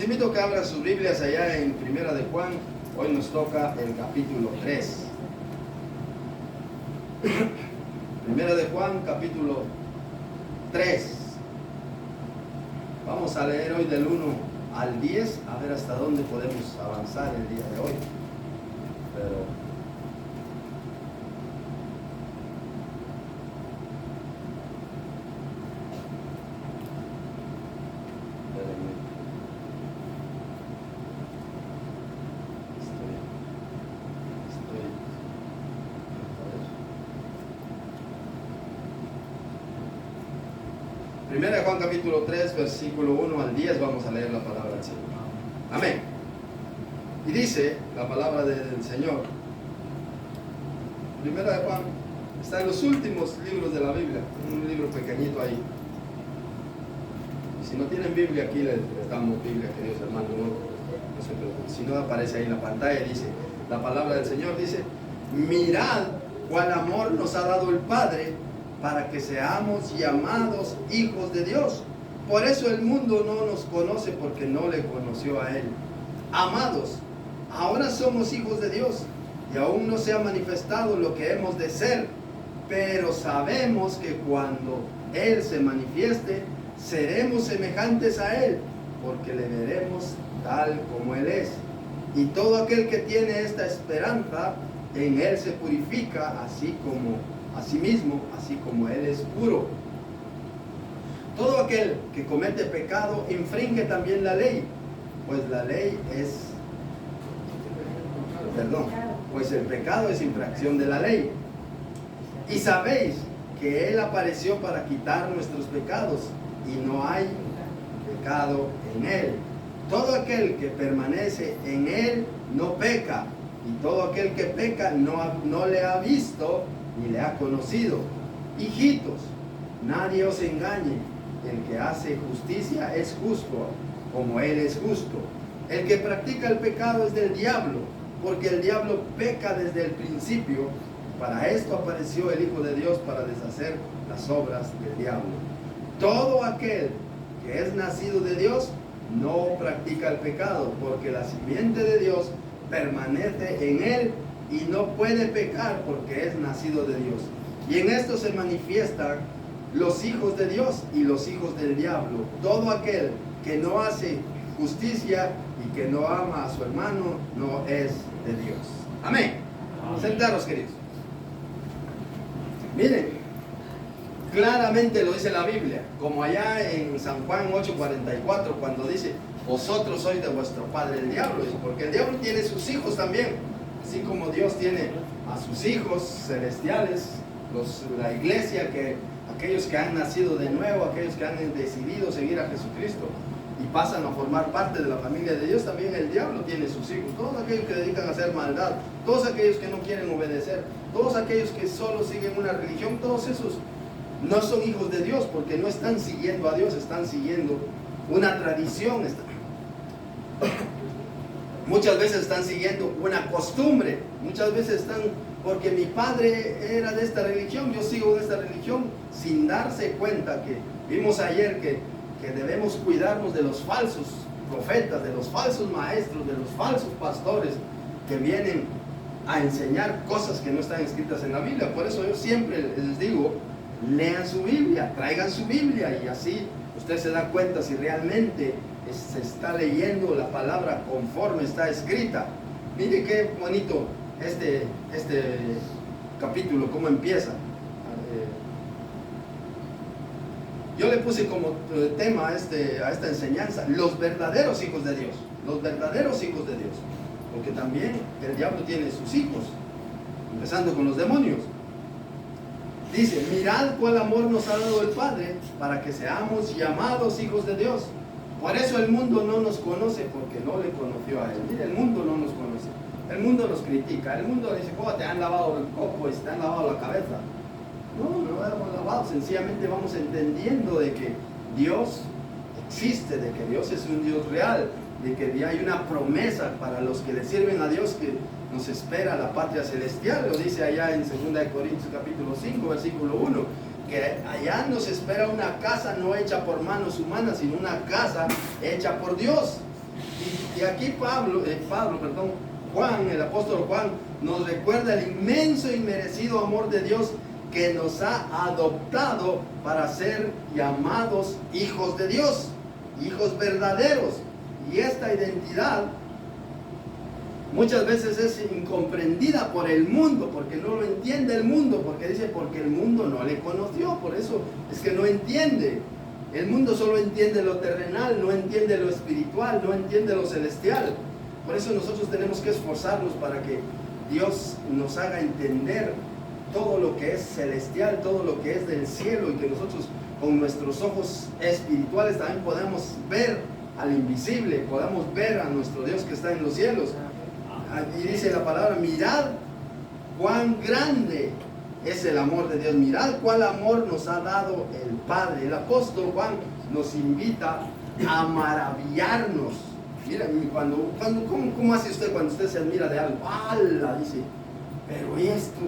invito a que abran sus Biblias allá en Primera de Juan. Hoy nos toca el capítulo 3. Primera de Juan, capítulo 3. Vamos a leer hoy del 1 al 10, a ver hasta dónde podemos avanzar el día de hoy. Pero Primera de Juan capítulo 3, versículo 1 al 10, vamos a leer la palabra del Señor. Amén. Y dice la palabra del Señor. Primera de Juan está en los últimos libros de la Biblia, un libro pequeñito ahí. Y si no tienen Biblia aquí, les damos Biblia, queridos hermanos, no se preocupen. Si no, aparece ahí en la pantalla, dice, la palabra del Señor dice: mirad cuál amor nos ha dado el Padre para que seamos llamados hijos de Dios. Por eso el mundo no nos conoce, porque no le conoció a Él. Amados, ahora somos hijos de Dios, y aún no se ha manifestado lo que hemos de ser, pero sabemos que cuando Él se manifieste, seremos semejantes a Él, porque le veremos tal como Él es. Y todo aquel que tiene esta esperanza, en Él se purifica, así como Él es puro. Todo aquel que comete pecado infringe también la ley, pues la ley es, pues el pecado es infracción de la ley. Y sabéis que Él apareció para quitar nuestros pecados, y no hay pecado en Él. Todo aquel que permanece en Él no peca, y todo aquel que peca no le ha visto ni le ha conocido. Hijitos, nadie os engañe. El que hace justicia es justo, como Él es justo. El que practica el pecado es del diablo, porque el diablo peca desde el principio. Para esto apareció el Hijo de Dios, para deshacer las obras del diablo. Todo aquel que es nacido de Dios no practica el pecado, porque la simiente de Dios permanece en él y no puede pecar, porque es nacido de Dios. Y en esto se manifiestan los hijos de Dios y los hijos del diablo. Todo aquel que no hace justicia y que no ama a su hermano no es de Dios. Amén. Sentaros, queridos. Miren, claramente lo dice la Biblia, como allá en San Juan 8:44, cuando dice: vosotros sois de vuestro padre el diablo, porque el diablo tiene sus hijos también, así como Dios tiene a sus hijos celestiales, la iglesia, aquellos que han nacido de nuevo, aquellos que han decidido seguir a Jesucristo y pasan a formar parte de la familia de Dios. También el diablo tiene sus hijos, todos aquellos que dedican a hacer maldad, todos aquellos que no quieren obedecer, todos aquellos que solo siguen una religión, todos esos no son hijos de Dios, porque no están siguiendo a Dios, están siguiendo una tradición. Muchas veces están siguiendo una costumbre, muchas veces están, porque mi padre era de esta religión, yo sigo de esta religión, sin darse cuenta que vimos ayer que debemos cuidarnos de los falsos profetas, de los falsos maestros, de los falsos pastores que vienen a enseñar cosas que no están escritas en la Biblia. Por eso yo siempre les digo: lean su Biblia, traigan su Biblia, y así usted se da cuenta si realmente se está leyendo la palabra conforme está escrita. Mire qué bonito este capítulo, cómo empieza. Yo le puse como tema a esta enseñanza: los verdaderos hijos de Dios. Los verdaderos hijos de Dios. Porque también el diablo tiene sus hijos, empezando con los demonios. Dice: mirad cuál amor nos ha dado el Padre, para que seamos llamados hijos de Dios. Por eso el mundo no nos conoce, porque no le conoció a Él. Mire, el mundo no nos conoce. El mundo nos critica. El mundo dice: ¿cómo te han lavado el coco y te han lavado la cabeza? No hemos lavado. Sencillamente vamos entendiendo de que Dios existe, de que Dios es un Dios real, de que hay una promesa para los que le sirven a Dios, que nos espera la patria celestial. Lo dice allá en 2 Corintios capítulo 5, versículo 1, que allá nos espera una casa no hecha por manos humanas, sino una casa hecha por Dios. Y aquí Juan, el apóstol Juan, nos recuerda el inmenso y merecido amor de Dios que nos ha adoptado para ser llamados hijos de Dios, hijos verdaderos. Y esta identidad muchas veces es incomprendida por el mundo, porque no lo entiende el mundo, porque el mundo no le conoció, por eso es que no entiende. El mundo solo entiende lo terrenal, no entiende lo espiritual, no entiende lo celestial. Por eso nosotros tenemos que esforzarnos para que Dios nos haga entender todo lo que es celestial, todo lo que es del cielo, y que nosotros con nuestros ojos espirituales también podamos ver al invisible, podamos ver a nuestro Dios que está en los cielos. Y dice la palabra, mirad cuán grande es el amor de Dios, mirad cuál amor nos ha dado el Padre. El apóstol Juan nos invita a maravillarnos. Mira, ¿cómo hace usted cuando usted se admira de algo? ¡Hala! Dice, pero esto,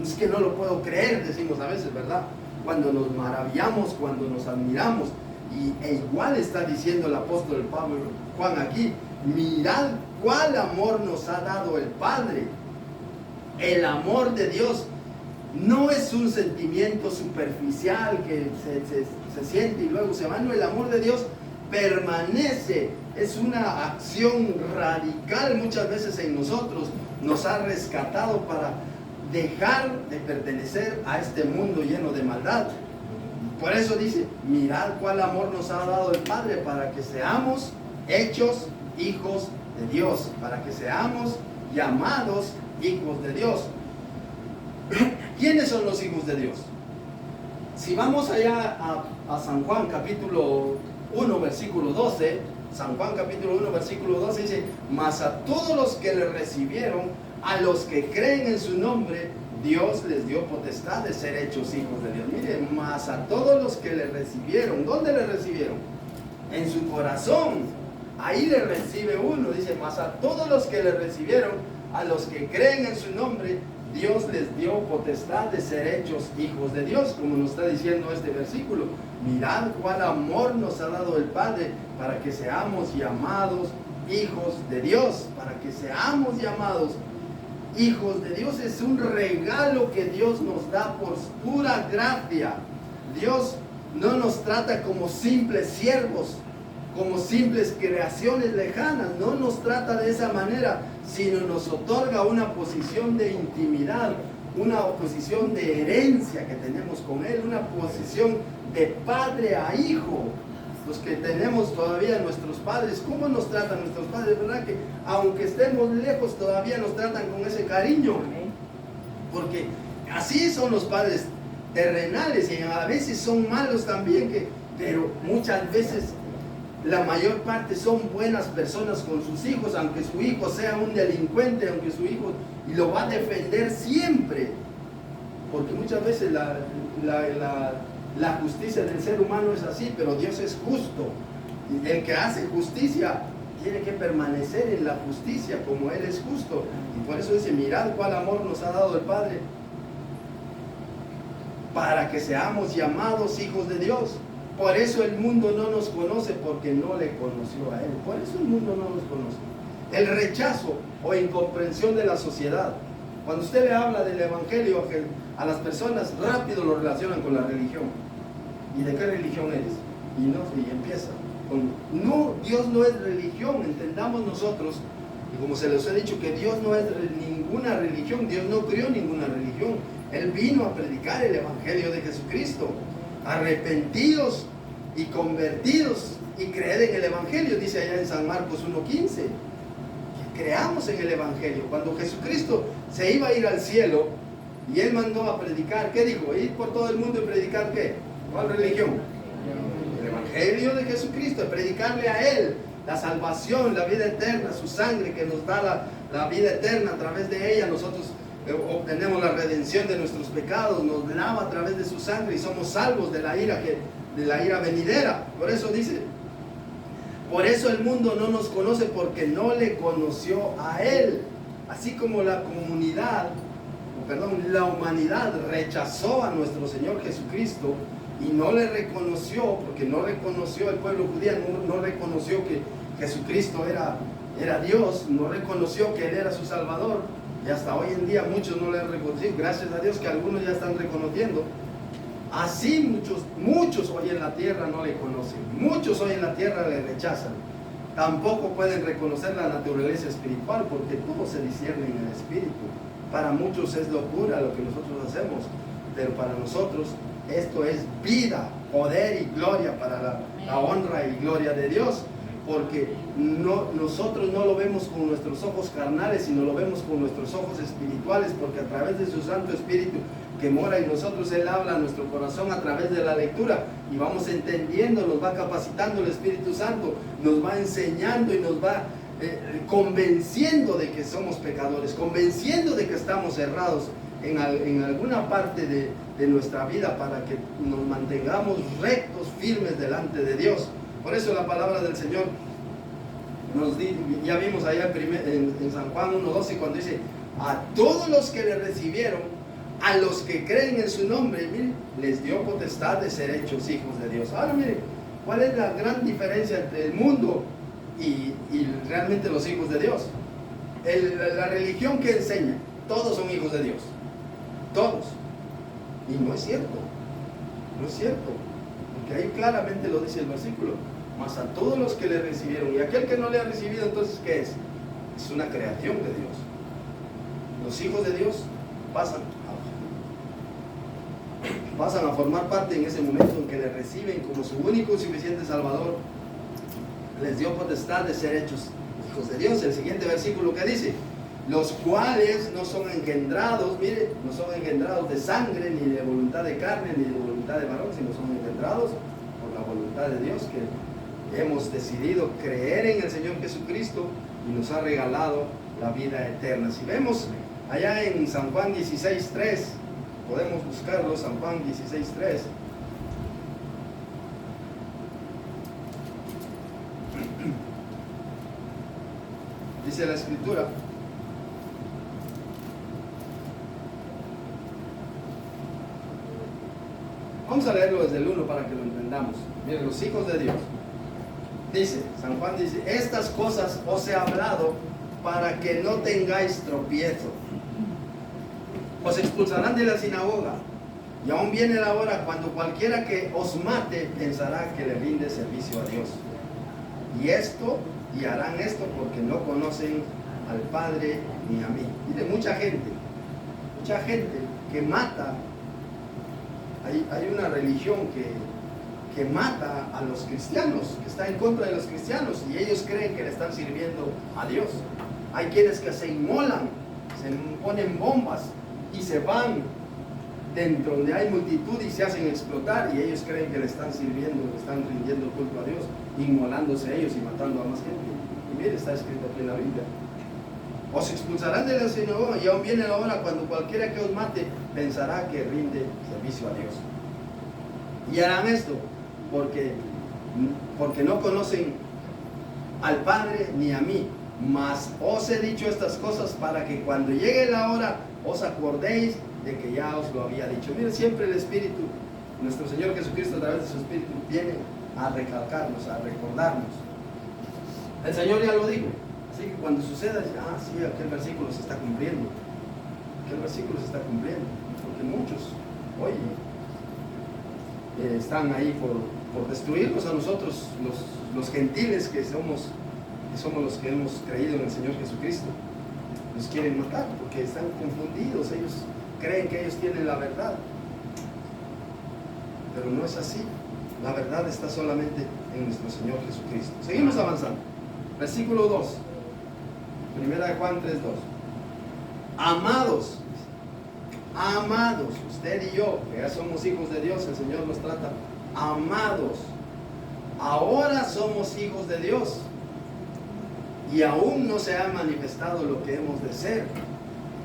es que no lo puedo creer, decimos a veces, ¿verdad? Cuando nos maravillamos, cuando nos admiramos. E igual está diciendo el apóstol Juan aquí, mirad cuál amor nos ha dado el Padre. El amor de Dios no es un sentimiento superficial que se siente y luego se va. No, el amor de Dios permanece, es una acción radical muchas veces en nosotros. Nos ha rescatado para dejar de pertenecer a este mundo lleno de maldad. Por eso dice, mirad cuál amor nos ha dado el Padre para que seamos hechos hijos de Dios, para que seamos llamados hijos de Dios. ¿Quiénes son los hijos de Dios? Si vamos allá a San Juan capítulo 1 versículo 12, San Juan capítulo 1 versículo 12 dice, mas a todos los que le recibieron, a los que creen en su nombre, Dios les dio potestad de ser hechos hijos de Dios. Miren, más a todos los que le recibieron. ¿Dónde le recibieron? En su corazón. Ahí le recibe uno. Dice, más a todos los que le recibieron, a los que creen en su nombre, Dios les dio potestad de ser hechos hijos de Dios, como nos está diciendo este versículo. Mirad cuál amor nos ha dado el Padre para que seamos llamados hijos de Dios, para que seamos llamados hijos de Dios. Es un regalo que Dios nos da por pura gracia. Dios no nos trata como simples siervos, como simples creaciones lejanas. No nos trata de esa manera, sino nos otorga una posición de intimidad, una posición de herencia que tenemos con Él, una posición de padre a hijo. Los que tenemos todavía nuestros padres, ¿cómo nos tratan nuestros padres? ¿Verdad que aunque estemos lejos todavía nos tratan con ese cariño? Porque así son los padres terrenales, y a veces son malos también, pero muchas veces la mayor parte son buenas personas con sus hijos, aunque su hijo sea un delincuente, aunque su hijo, y lo va a defender siempre, porque muchas veces la justicia del ser humano es así, pero Dios es justo. Y el que hace justicia tiene que permanecer en la justicia como Él es justo. Y por eso dice, mirad cuál amor nos ha dado el Padre para que seamos llamados hijos de Dios. Por eso el mundo no nos conoce, porque no le conoció a Él. Por eso el mundo no nos conoce. El rechazo o incomprensión de la sociedad. Cuando usted le habla del Evangelio a las personas, rápido lo relacionan con la religión. ¿Y de qué religión eres? Y empieza con, no, Dios no es religión, entendamos nosotros, y como se les he dicho, que Dios no es ninguna religión. Dios no creó ninguna religión. Él vino a predicar el Evangelio de Jesucristo. Arrepentidos y convertidos y creed en el Evangelio, dice allá en San Marcos 1:15. Creamos en el Evangelio. Cuando Jesucristo se iba a ir al cielo y Él mandó a predicar, ¿qué dijo? Ir por todo el mundo y predicar ¿qué? ¿Cuál religión? El Evangelio de Jesucristo, predicarle a Él la salvación, la vida eterna, su sangre que nos da la vida eterna. A través de ella nosotros obtenemos la redención de nuestros pecados, nos lava a través de su sangre y somos salvos de la ira venidera. Por eso dice, por eso el mundo no nos conoce, porque no le conoció a Él. Así como la humanidad rechazó a nuestro Señor Jesucristo y no le reconoció, porque no reconoció el pueblo judío, no reconoció que Jesucristo era Dios, no reconoció que Él era su Salvador, y hasta hoy en día muchos no le han reconocido. Gracias a Dios que algunos ya están reconociendo. Así muchos hoy en la tierra no le conocen, muchos hoy en la tierra le rechazan. Tampoco pueden reconocer la naturaleza espiritual, porque todo se discierne en el espíritu. Para muchos es locura lo que nosotros hacemos, pero para nosotros esto es vida, poder y gloria para la honra y gloria de Dios, porque nosotros no lo vemos con nuestros ojos carnales, sino lo vemos con nuestros ojos espirituales, porque a través de su Santo Espíritu que mora en nosotros, Él habla a nuestro corazón a través de la lectura, y vamos entendiendo, nos va capacitando el Espíritu Santo, nos va enseñando y nos va convenciendo de que somos pecadores, convenciendo de que estamos errados en alguna parte de nuestra vida, para que nos mantengamos rectos, firmes delante de Dios. Por eso la palabra del Señor nos dice, ya vimos allá en San Juan 1:12, cuando dice: a todos los que le recibieron, a los que creen en su nombre, miren, les dio potestad de ser hechos hijos de Dios. Ahora miren, ¿cuál es la gran diferencia entre el mundo y realmente los hijos de Dios? La religión que enseña, todos son hijos de Dios, todos. Y no es cierto, no es cierto, porque ahí claramente lo dice el versículo: mas a todos los que le recibieron. Y aquel que no le ha recibido, entonces ¿qué es? Es una creación de Dios. Los hijos de Dios pasan a formar parte en ese momento en que le reciben como su único y suficiente Salvador. Les dio potestad de ser hechos hijos de Dios. El siguiente versículo que dice: los cuales no son engendrados, mire, no son engendrados de sangre, ni de voluntad de carne, ni de voluntad de varón, sino son engendrados por la voluntad de Dios, que hemos decidido creer en el Señor Jesucristo y nos ha regalado la vida eterna. Si vemos allá en San Juan 16:3, podemos buscarlo, San Juan 16:3. Dice la Escritura: vamos a leerlo desde el 1 para que lo entendamos. Miren, los hijos de Dios. Dice, San Juan dice: estas cosas os he hablado para que no tengáis tropiezo. Os expulsarán de la sinagoga, y aún viene la hora cuando cualquiera que os mate pensará que le rinde servicio a Dios. Y harán esto porque no conocen al Padre ni a mí. Mire, mucha gente que mata. Hay una religión que mata a los cristianos, que está en contra de los cristianos, y ellos creen que le están sirviendo a Dios. Hay quienes que se inmolan, se ponen bombas y se van dentro donde hay multitud y se hacen explotar, y ellos creen que le están sirviendo, le están rindiendo culto a Dios, inmolándose ellos y matando a más gente. Y mire, está escrito aquí en la Biblia: os expulsarán de la sinagoga, y aún viene la hora cuando cualquiera que os mate pensará que rinde servicio a Dios. Y harán esto porque no conocen al Padre ni a mí. Mas os he dicho estas cosas para que cuando llegue la hora os acordéis de que ya os lo había dicho. Mire, siempre el Espíritu, nuestro Señor Jesucristo, a través de su Espíritu, viene a recalcarnos, a recordarnos. El Señor ya lo dijo. Así que cuando suceda, sí, aquel versículo se está cumpliendo. Aquel versículo se está cumpliendo. Porque muchos hoy están ahí por destruirnos a nosotros, los gentiles que somos los que hemos creído en el Señor Jesucristo. Nos quieren matar porque están confundidos. Ellos creen que ellos tienen la verdad, pero no es así. La verdad está solamente en nuestro Señor Jesucristo. Seguimos avanzando. Versículo 2, Primera de Juan 3:2. Amados, usted y yo, que ya somos hijos de Dios, el Señor nos trata amados. Ahora somos hijos de Dios, y aún no se ha manifestado lo que hemos de ser.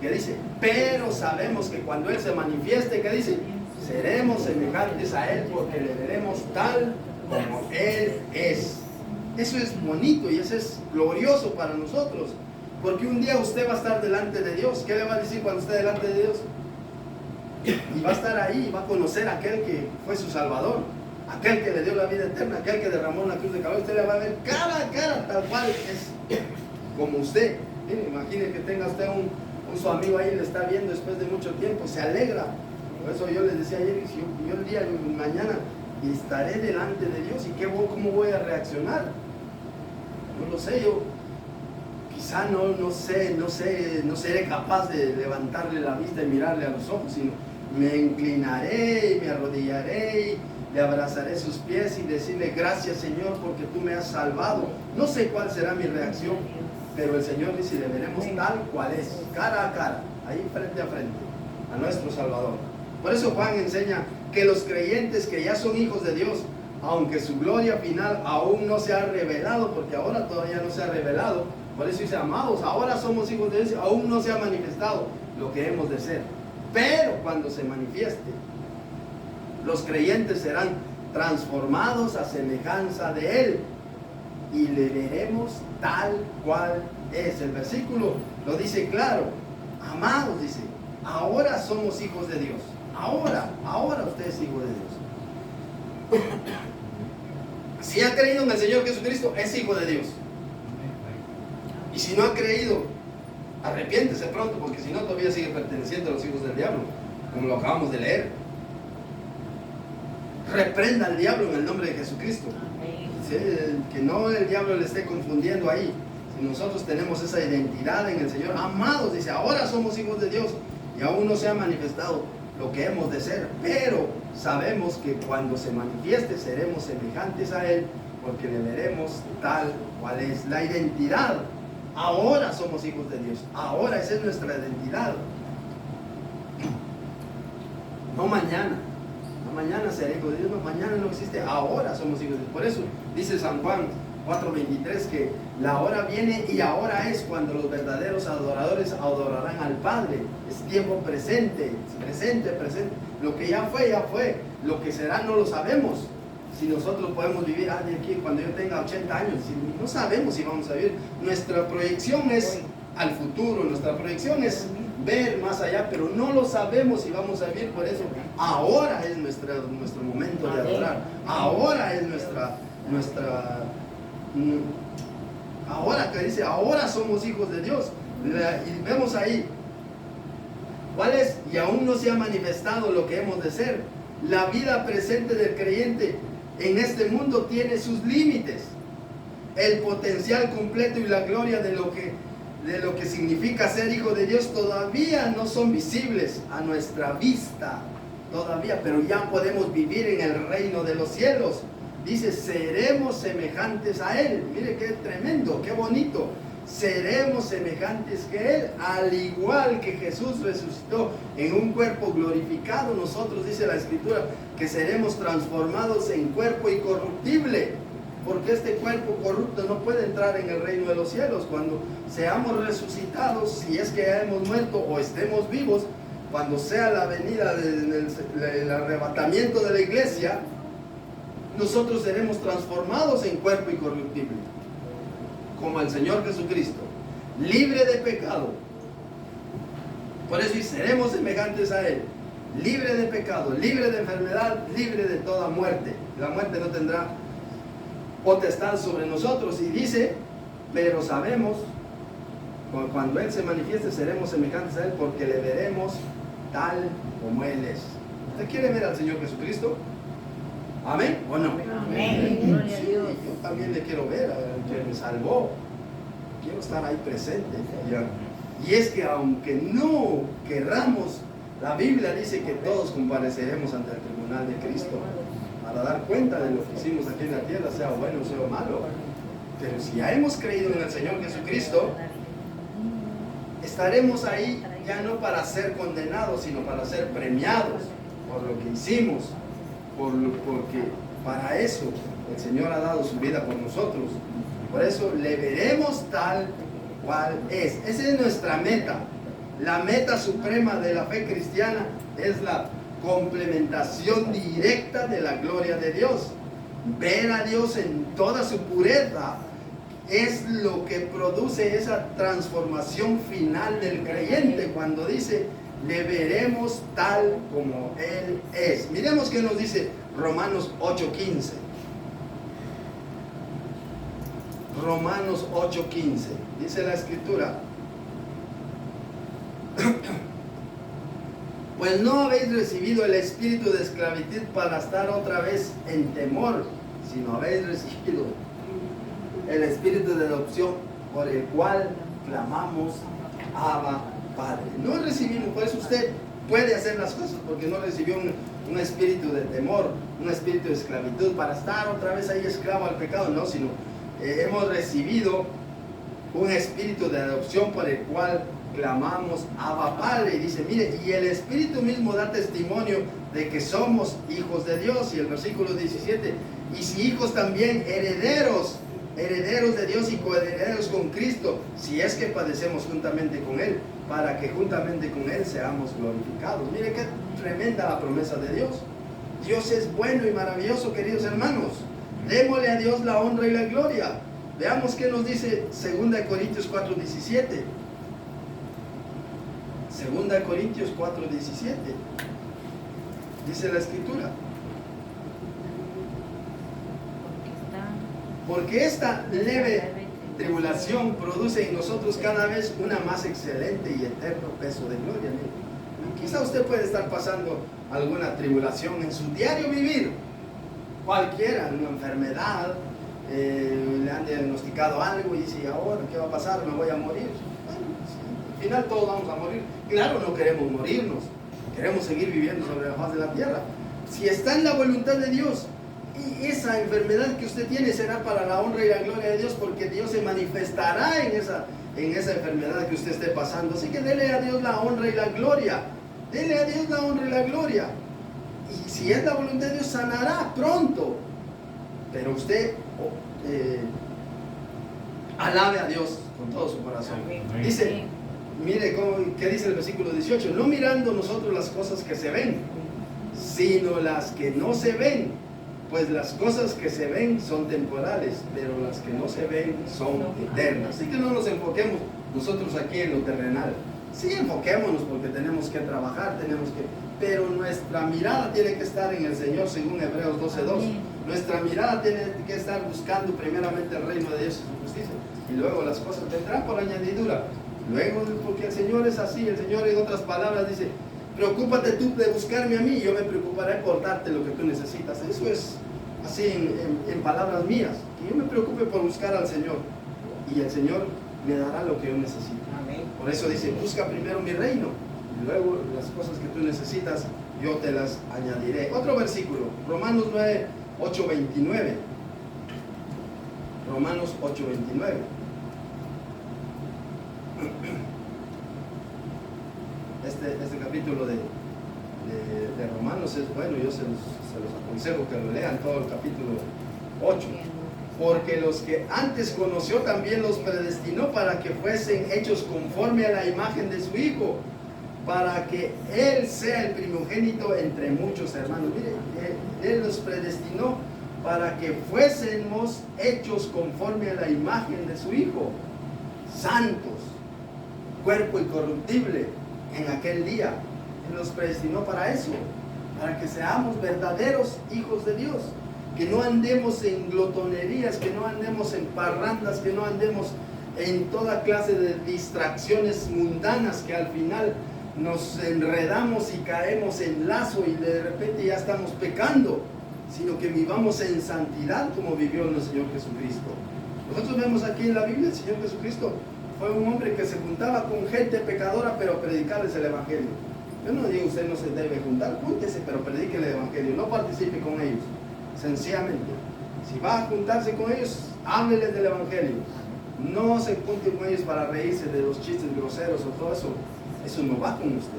¿Qué dice? Pero sabemos que cuando Él se manifieste, ¿qué dice? Seremos semejantes a Él, porque le veremos tal como Él es. Eso es bonito y eso es glorioso para nosotros, porque un día usted va a estar delante de Dios. ¿Qué le va a decir cuando esté delante de Dios? Y va a estar ahí, va a conocer a aquel que fue su Salvador. aquel que le dio la vida eterna, aquel que derramó en la cruz de Calvario, usted le va a ver cara a cara, tal cual es como usted. Mire, imagine que tenga usted su amigo ahí, le está viendo después de mucho tiempo, se alegra. Por eso yo les decía ayer, si yo el día de mañana estaré delante de Dios, ¿y cómo voy a reaccionar? No lo sé, yo quizá no seré capaz de levantarle la vista y mirarle a los ojos, sino me inclinaré y me arrodillaré y le abrazaré sus pies y decirle gracias, Señor, porque tú me has salvado. No sé cuál será mi reacción, pero el Señor dice, le veremos tal cual es, cara a cara, ahí frente a frente, a nuestro Salvador. Por eso Juan enseña que los creyentes que ya son hijos de Dios, aunque su gloria final aún no se ha revelado, porque ahora todavía no se ha revelado, por eso dice, amados, ahora somos hijos de Dios, aún no se ha manifestado lo que hemos de ser. Pero cuando se manifieste, los creyentes serán transformados a semejanza de Él y le veremos tal cual es. El versículo lo dice claro. Amados, dice, ahora somos hijos de Dios. Ahora usted es hijo de Dios. Si ha creído en el Señor Jesucristo, es hijo de Dios. Y si no ha creído, arrepiéntese pronto, porque si no todavía sigue perteneciendo a los hijos del diablo, como lo acabamos de leer. Reprenda al diablo en el nombre de Jesucristo. ¿Sí? Que no el diablo le esté confundiendo ahí. Si nosotros tenemos esa identidad en el Señor, amados, dice, ahora somos hijos de Dios y aún no se ha manifestado lo que hemos de ser, pero sabemos que cuando se manifieste seremos semejantes a Él, porque le veremos tal cual es. La identidad, ahora somos hijos de Dios, ahora esa es nuestra identidad. No mañana. Mañana seré hijo de Dios, no, mañana no existe, ahora somos hijos de Dios. Por eso dice San Juan 4:23 que la hora viene y ahora es cuando los verdaderos adoradores adorarán al Padre. Es tiempo presente. Lo que ya fue, lo que será no lo sabemos. Si nosotros podemos vivir de aquí cuando yo tenga 80 años, no sabemos si vamos a vivir. Nuestra proyección es al futuro, nuestra proyección es ver más allá, pero no lo sabemos si vamos a vivir. Por eso ahora es nuestro momento de adorar, ahora es ahora que dice, ahora somos hijos de Dios. Y vemos ahí cuál es, y aún no se ha manifestado lo que hemos de ser. La vida presente del creyente en este mundo tiene sus límites. El potencial completo y la gloria de lo que significa ser hijo de Dios todavía no son visibles a nuestra vista, todavía, pero ya podemos vivir en el reino de los cielos. Dice, seremos semejantes a Él. Mire qué tremendo, qué bonito. Seremos semejantes que Él, al igual que Jesús resucitó en un cuerpo glorificado. Nosotros, dice la Escritura, que seremos transformados en cuerpo incorruptible, porque este cuerpo corrupto no puede entrar en el reino de los cielos. Cuando seamos resucitados, si es que ya hemos muerto o estemos vivos, cuando sea la venida del arrebatamiento de la iglesia, nosotros seremos transformados en cuerpo incorruptible, como el Señor Jesucristo, libre de pecado. Por eso seremos semejantes a Él, libre de pecado, libre de enfermedad, libre de toda muerte. La muerte no tendrá potestad sobre nosotros. Y dice, pero sabemos, cuando Él se manifieste, seremos semejantes a Él, porque le veremos tal como Él es. ¿Usted quiere ver al Señor Jesucristo? ¿Amén o no? Amén. Gloria a Sí, Dios. yo también le quiero ver al que me salvó. Quiero estar ahí presente. Y es que aunque no querramos, la Biblia dice que todos compareceremos ante el tribunal de Cristo para dar cuenta de lo que hicimos aquí en la tierra, sea bueno o sea malo. Pero si ya hemos creído en el Señor Jesucristo, estaremos ahí ya no para ser condenados, sino para ser premiados por lo que hicimos, porque para eso el Señor ha dado su vida por nosotros. Por eso le veremos tal cual es. Esa es nuestra meta. La meta suprema de la fe cristiana es la complementación directa de la gloria de Dios. Ver a Dios en toda su pureza es lo que produce esa transformación final del creyente, cuando dice, le veremos tal como Él es. Miremos que nos dice Romanos 8:15. Romanos 8:15. Dice la escritura: pues no habéis recibido el espíritu de esclavitud para estar otra vez en temor, sino habéis recibido el espíritu de adopción, por el cual clamamos Abba Padre. No recibimos, por eso usted puede hacer las cosas, porque no recibió un espíritu de temor, un espíritu de esclavitud para estar otra vez ahí esclavo al pecado, no, sino hemos recibido un espíritu de adopción por el cual clamamos Abba Padre. Y dice, mire, y el Espíritu mismo da testimonio de que somos hijos de Dios. Y el versículo 17, y si hijos también, herederos de Dios y coherederos con Cristo, si es que padecemos juntamente con Él, para que juntamente con Él seamos glorificados. Mire qué tremenda la promesa de Dios. Dios es bueno y maravilloso, queridos hermanos. Démosle a Dios la honra y la gloria. Veamos qué nos dice 2 Corintios 4:17. 2 Corintios 4:17. Dice la escritura: porque esta leve tribulación produce en nosotros cada vez una más excelente y eterno peso de gloria. Quizá usted puede estar pasando alguna tribulación en su diario vivir, cualquiera, una enfermedad, le han diagnosticado algo y dice, ahora qué va a pasar, me voy a morir. Bueno, sí, al final todos vamos a morir. Claro, no queremos morirnos, queremos seguir viviendo sobre la faz de la tierra. Si está en la voluntad de Dios, y esa enfermedad que usted tiene será para la honra y la gloria de Dios, porque Dios se manifestará en esa enfermedad que usted esté pasando. Así que dele a Dios la honra y la gloria. Dele a Dios la honra y la gloria. Y si es la voluntad de Dios, sanará pronto. Pero usted alabe a Dios con todo su corazón. Dice, mire qué dice el versículo 18: no mirando nosotros las cosas que se ven, sino las que no se ven. Pues las cosas que se ven son temporales, pero las que no se ven son eternas. Así que no nos enfoquemos nosotros aquí en lo terrenal. Sí, enfoquémonos porque tenemos que trabajar, pero nuestra mirada tiene que estar en el Señor, según Hebreos 12:2. Nuestra mirada tiene que estar buscando primeramente el reino de Dios y su justicia, y luego las cosas vendrán por añadidura. Luego, porque el Señor es así, el Señor en otras palabras dice, preocúpate tú de buscarme a mí, yo me preocuparé por darte lo que tú necesitas. Eso es así en palabras mías, que yo me preocupe por buscar al Señor, y el Señor me dará lo que yo necesito. Amén. Por eso dice, busca primero mi reino, y luego las cosas que tú necesitas, yo te las añadiré. Otro versículo, Romanos 8:29. Romanos 8:29. Este capítulo de Romanos es bueno, yo se los aconsejo que lo lean todo el capítulo 8. Porque los que antes conoció también los predestinó para que fuesen hechos conforme a la imagen de su Hijo, para que Él sea el primogénito entre muchos hermanos. Mire, Él los predestinó para que fuésemos hechos conforme a la imagen de su Hijo, santos, cuerpo incorruptible en aquel día. Él nos predestinó para eso, para que seamos verdaderos hijos de Dios, que no andemos en glotonerías, que no andemos en parrandas, que no andemos en toda clase de distracciones mundanas, que al final nos enredamos y caemos en lazo y de repente ya estamos pecando, sino que vivamos en santidad como vivió el Señor Jesucristo. Nosotros vemos aquí en la Biblia, el Señor Jesucristo fue un hombre que se juntaba con gente pecadora, pero predicarles el Evangelio. Yo no digo usted no se debe juntar, júntese, pero predique el Evangelio, no participe con ellos, sencillamente. Si va a juntarse con ellos, hábleles del Evangelio. No se junte con ellos para reírse de los chistes groseros o todo eso. Eso no va con usted,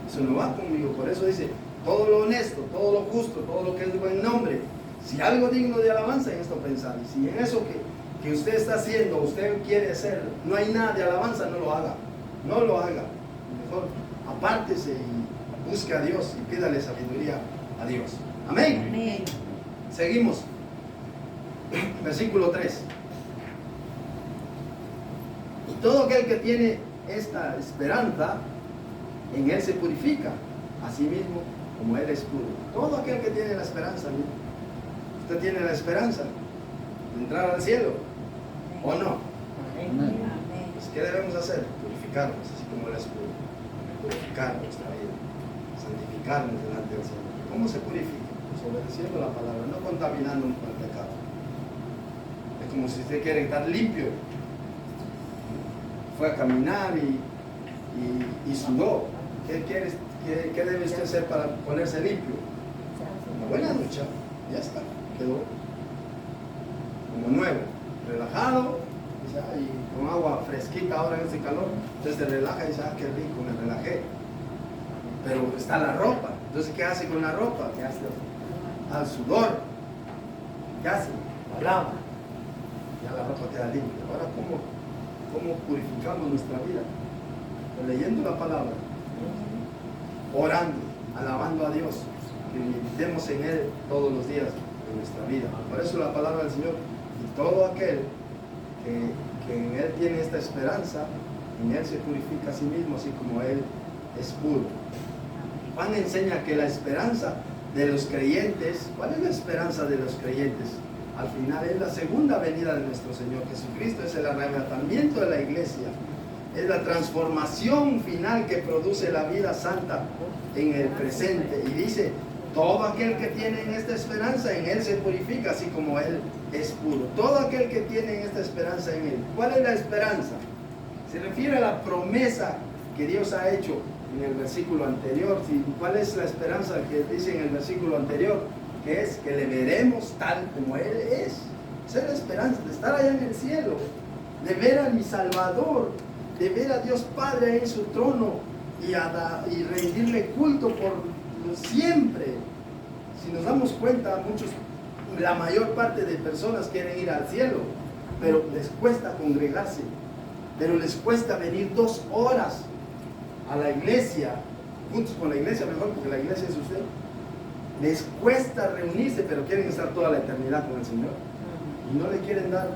eso no va conmigo. Por eso dice, todo lo honesto, todo lo justo, todo lo que es de buen nombre, si algo digno de alabanza, en esto pensar. Y si en eso que usted está haciendo, usted quiere hacer, no hay nada de alabanza, no lo haga. No lo haga. Mejor apártese y busque a Dios y pídale sabiduría a Dios. Amén. Amén. Seguimos. Versículo 3. Y todo aquel que tiene esta esperanza, en Él se purifica a sí mismo, como Él es puro. Todo aquel que tiene la esperanza, ¿no? ¿Usted tiene la esperanza de entrar al cielo o no? Pues, ¿qué debemos hacer? Purificarnos, así como Él es puro. Purificar nuestra vida, santificarnos delante del Señor. ¿Cómo se purifica? Pues obedeciendo la palabra, no contaminándonos con el pecado. Es como si usted quiere estar limpio. Fue a caminar y sudó. ¿Qué debe usted hacer para ponerse limpio? Una buena ducha, ya está, quedó como nuevo, relajado, y con agua fresquita ahora en este calor, entonces se relaja y dice, qué rico, me relajé. Pero está la ropa, entonces ¿qué hace con la ropa? ¿Qué hace? Al sudor, ¿qué hace? La lava, ya la ropa queda limpia. Ahora, ¿cómo purificamos nuestra vida? Pues leyendo la palabra, orando, alabando a Dios, que meditemos en Él todos los días de nuestra vida. Por eso la palabra del Señor, y todo aquel que en Él tiene esta esperanza, en Él se purifica a sí mismo, así como Él es puro. Juan enseña que la esperanza de los creyentes, ¿cuál es la esperanza de los creyentes? Al final es la segunda venida de nuestro Señor Jesucristo, es el arrebatamiento de la iglesia, es la transformación final que produce la vida santa en el presente. Y dice, todo aquel que tiene esta esperanza en Él se purifica, así como Él es puro. Todo aquel que tiene esta esperanza en Él. ¿Cuál es la esperanza? Se refiere a la promesa que Dios ha hecho en el versículo anterior. ¿Cuál es la esperanza que dice en el versículo anterior? Que es que le veremos tal como Él es. Esa es la esperanza, de estar allá en el cielo, de ver a mi Salvador, de ver a Dios Padre ahí en su trono y rendirle culto por siempre. Si nos damos cuenta, la mayor parte de personas quieren ir al cielo, pero les cuesta congregarse, pero les cuesta venir 2 horas a la iglesia, juntos con la iglesia, mejor, porque la iglesia es usted. Les cuesta reunirse, pero quieren estar toda la eternidad con el Señor y no le quieren dar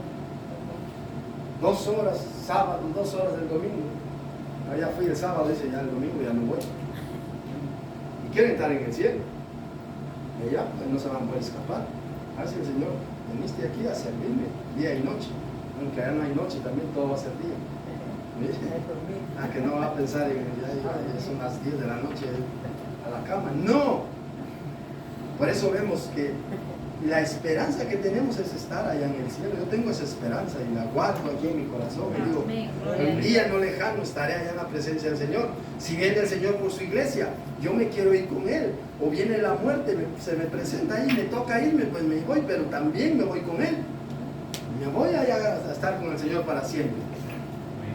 2 horas sábado, 2 horas del domingo. Ya fui el sábado, dice, ya el domingo ya no voy. Y quieren estar en el cielo. Y ya, pues no se van a poder escapar. Así el Señor, veniste aquí a servirme día y noche. Aunque ya no hay noche, también todo va a ser día. Que no va a pensar en ya son las 10 de la noche a la cama. No. Por eso vemos que la esperanza que tenemos es estar allá en el cielo. Yo tengo esa esperanza y la guardo aquí en mi corazón. Y digo, un día no lejano estaré allá en la presencia del Señor. Si viene el Señor por su iglesia, yo me quiero ir con Él. O viene la muerte, se me presenta ahí, me toca irme, pues me voy, pero también me voy con Él. Me voy allá a estar con el Señor para siempre.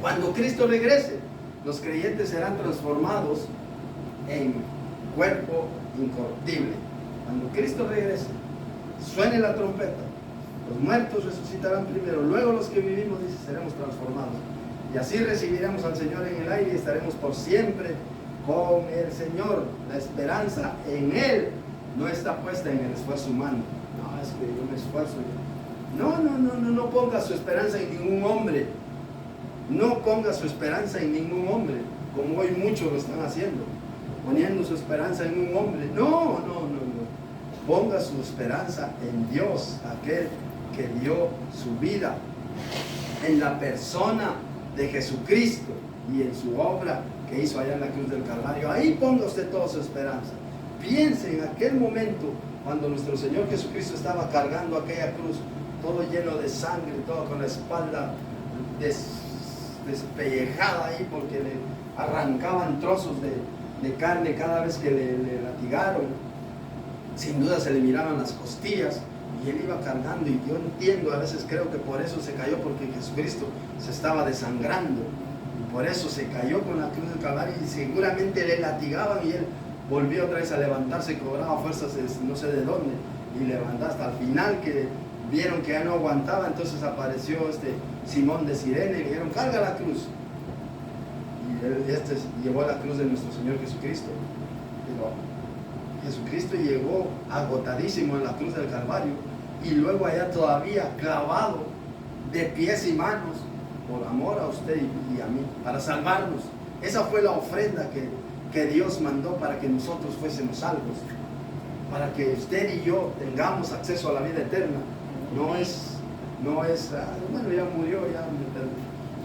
Cuando Cristo regrese, los creyentes serán transformados en cuerpo incorruptible. Cuando Cristo regrese, suene la trompeta, los muertos resucitarán primero, luego los que vivimos, dice, seremos transformados. Y así recibiremos al Señor en el aire y estaremos por siempre con el Señor. La esperanza en Él no está puesta en el esfuerzo humano. No, es que yo me esfuerzo. No ponga su esperanza en ningún hombre. No ponga su esperanza en ningún hombre, como hoy muchos lo están haciendo, poniendo su esperanza en un hombre. No. Ponga su esperanza en Dios, aquel que dio su vida, en la persona de Jesucristo y en su obra que hizo allá en la cruz del Calvario. Ahí ponga usted toda su esperanza. Piense en aquel momento cuando nuestro Señor Jesucristo estaba cargando aquella cruz, todo lleno de sangre, todo con la espalda despellejada ahí porque le arrancaban trozos de carne cada vez que le latigaron. Sin duda se le miraban las costillas y él iba cargando, y yo entiendo, a veces creo que por eso se cayó, porque Jesucristo se estaba desangrando y por eso se cayó con la cruz del Calvario, y seguramente le latigaban y él volvió otra vez a levantarse y cobraba fuerzas de no sé de dónde y levantó hasta el final, que vieron que ya no aguantaba. Entonces apareció Simón de Cirene y le dijeron, carga la cruz, y él llevó la cruz de nuestro Señor Jesucristo. Jesucristo llegó agotadísimo en la cruz del Calvario y luego allá todavía clavado de pies y manos por amor a usted y a mí, para salvarnos. Esa fue la ofrenda que Dios mandó para que nosotros fuésemos salvos, para que usted y yo tengamos acceso a la vida eterna. No es, bueno, ya murió, ya,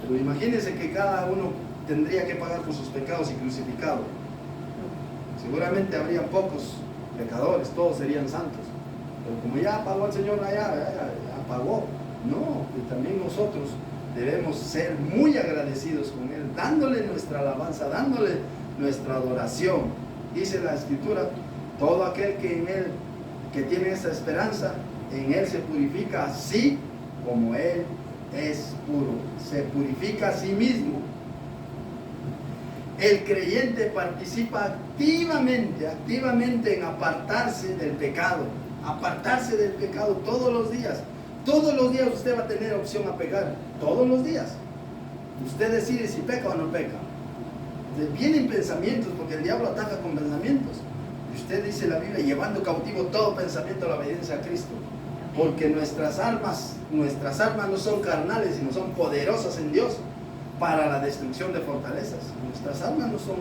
pero imagínense que cada uno tendría que pagar por sus pecados y crucificado. Seguramente habría pocos pecadores, todos serían santos, pero como ya pagó el Señor allá, ya pagó. No, y también nosotros debemos ser muy agradecidos con Él, dándole nuestra alabanza, dándole nuestra adoración. Dice la Escritura: todo aquel que en Él, que tiene esa esperanza, en Él se purifica así como Él es puro. Se purifica a sí mismo. El creyente participa activamente en apartarse del pecado todos los días. Todos los días usted va a tener opción a pecar, todos los días. Usted decide si peca o no peca. Vienen pensamientos, porque el diablo ataca con pensamientos. Y usted dice la Biblia: llevando cautivo todo pensamiento a la obediencia a Cristo. Porque nuestras armas no son carnales, sino son poderosas en Dios para la destrucción de fortalezas. Nuestras armas no son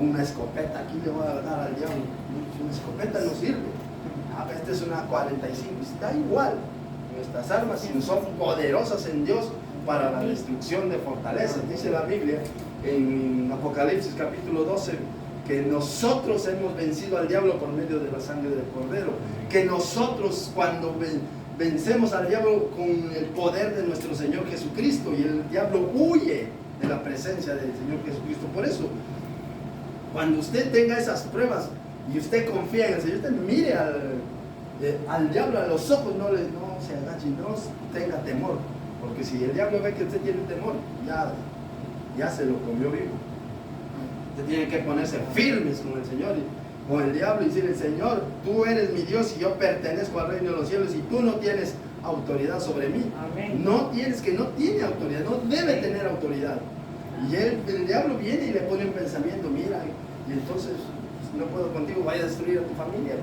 una escopeta. Aquí le voy a dar al diablo. Una escopeta no sirve. Esta es una 45, está igual. Nuestras armas son poderosas en Dios para la destrucción de fortalezas. Dice la Biblia en Apocalipsis capítulo 12 que nosotros hemos vencido al diablo por medio de la sangre del Cordero. Que nosotros, cuando vencemos al diablo con el poder de nuestro Señor Jesucristo, y el diablo huye de la presencia del Señor Jesucristo. Por eso, cuando usted tenga esas pruebas y usted confía en el Señor, usted mire al diablo a los ojos, no se agache, no tenga temor, porque si el diablo ve que usted tiene temor, ya se lo comió vivo. Usted tiene que ponerse firmes con el Señor, con el diablo, y decirle: Señor, tú eres mi Dios y yo pertenezco al reino de los cielos, y tú no tienes autoridad sobre mí. Amén. No tiene autoridad, no debe tener autoridad. Y el diablo viene y le pone un pensamiento: mira, y entonces no puedo contigo, vaya a destruir a tu familia.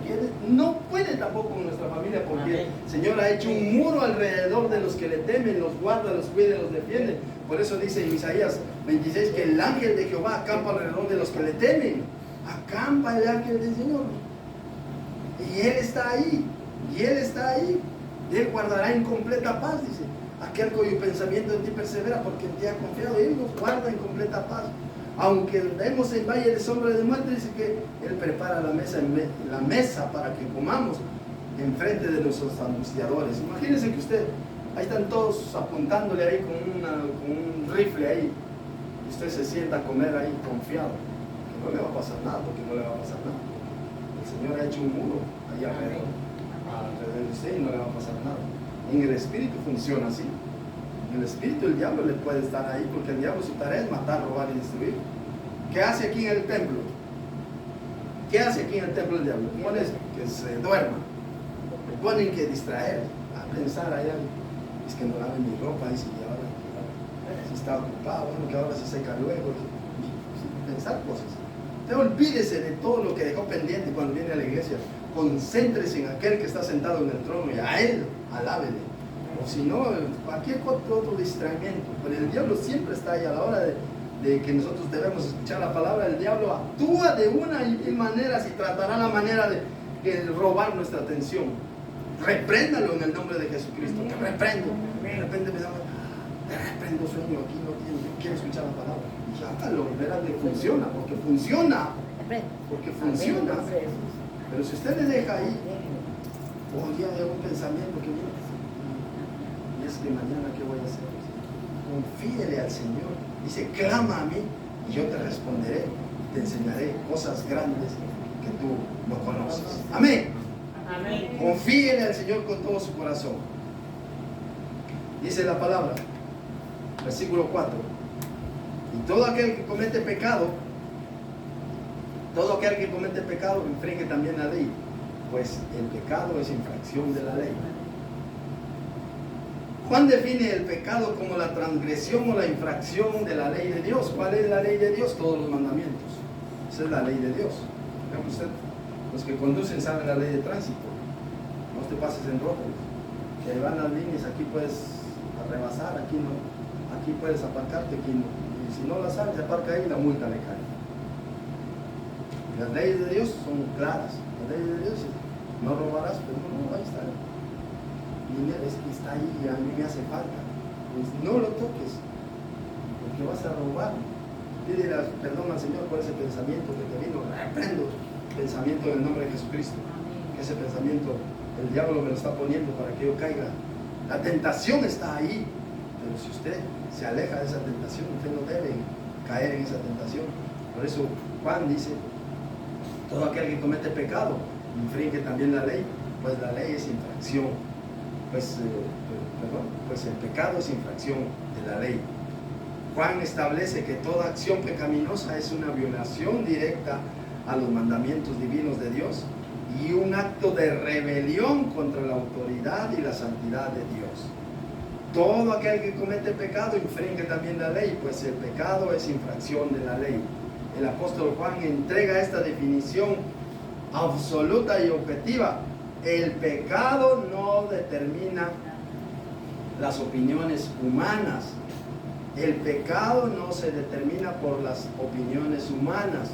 No puede tampoco con nuestra familia, porque el Señor ha hecho un muro alrededor de los que le temen, los guarda, los cuida, los defiende. Por eso dice en Isaías 26 que el ángel de Jehová acampa alrededor de los que le temen. Acampa el ángel del Señor. Y Él está ahí. Él guardará en completa paz, dice. Aquel cuyo pensamiento en ti persevera, porque en ti ha confiado. Él nos guarda en completa paz. Aunque andemos en valle de sombra de muerte, dice que Él prepara la mesa para que comamos en frente de nuestros angustiadores. Imagínense que ahí están todos apuntándole ahí con un rifle ahí, y usted se sienta a comer ahí confiado, que no le va a pasar nada, porque no le va a pasar nada. El Señor ha hecho un muro ahí alrededor de usted y no le va a pasar nada. En el espíritu funciona así. En el espíritu el diablo le puede estar ahí, porque el diablo, su tarea es matar, robar y destruir. ¿Qué hace aquí en el templo? ¿Qué hace aquí en el templo el diablo? Pones que se duerma, le ponen que distraer, a pensar allá: es que no lave mi ropa, y si ahora si está ocupado, bueno, que ahora se seca luego, pensar cosas. Usted olvídese de todo lo que dejó pendiente cuando viene a la iglesia. Concéntrese en aquel que está sentado en el trono y a Él alábele. O si no, cualquier otro distraimiento. Pero el diablo siempre está ahí a la hora de que nosotros debemos escuchar la palabra. El diablo actúa de una y mil maneras y tratará la manera de robar nuestra atención. Repréndalo en el nombre de Jesucristo. Te reprendo. De repente me da: te reprendo, sueño, aquí no quiero escuchar la palabra. Y hágalo, verás que funciona, porque funciona. Pero si usted le deja ahí, ya hay un pensamiento que viene: y es que mañana, ¿qué voy a hacer? Confíele al Señor. Dice: clama a mí y yo te responderé, te enseñaré cosas grandes que tú no conoces. Amén. Amén. Confíele al Señor con todo su corazón. Dice la palabra, versículo 4: y todo aquel que comete pecado infringe también la ley, pues el pecado es infracción de la ley. Juan define el pecado como la transgresión o la infracción de la ley de Dios. ¿Cuál es la ley de Dios? Todos los mandamientos. Esa es la ley de Dios. Vean usted, los que conducen saben la ley de tránsito. No te pases en rojo. Que van las líneas, aquí puedes rebasar, aquí no. Aquí puedes aparcarte, aquí no. Y si no la sabes, se aparca ahí y la multa le cae. Las leyes de Dios son claras. Las leyes de Dios, no robarás, pero no, ahí está. Dinero es que está ahí y a mí me hace falta. Pues no lo toques, porque vas a robar. Pide perdón al Señor por ese pensamiento que te vino. Reprendo pensamiento en el nombre de Jesucristo. Que ese pensamiento, el diablo me lo está poniendo para que yo caiga. La tentación está ahí, pero si usted se aleja de esa tentación, usted no debe caer en esa tentación. Por eso Juan dice, todo aquel que comete pecado infringe también la ley, pues la ley es infracción, pues el pecado es infracción de la ley. Juan establece que toda acción pecaminosa es una violación directa a los mandamientos divinos de Dios y un acto de rebelión contra la autoridad y la santidad de Dios. Todo aquel que comete pecado infringe también la ley, pues el pecado es infracción de la ley. El apóstol Juan entrega esta definición absoluta y objetiva. El pecado no determina las opiniones humanas. El pecado no se determina por las opiniones humanas,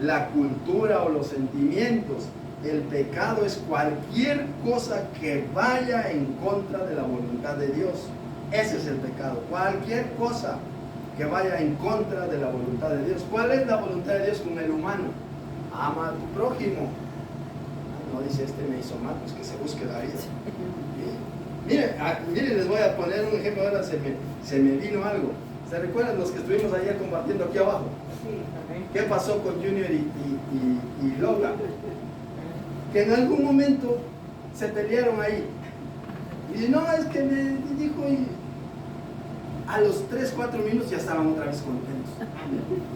la cultura o los sentimientos. El pecado es cualquier cosa que vaya en contra de la voluntad de Dios. Ese es el pecado. Cualquier cosa que vaya en contra de la voluntad de Dios. ¿Cuál es la voluntad de Dios con el humano? Ama a tu prójimo. No dice me hizo mal, pues que se busque la vida. Mire, les voy a poner un ejemplo. Ahora se me vino algo. ¿Se recuerdan los que estuvimos ayer compartiendo aquí abajo? ¿Qué pasó con Junior y Logan? Que en algún momento se pelearon ahí. Y no, es que me dijo, y a los 3-4 minutos ya estaban otra vez contentos.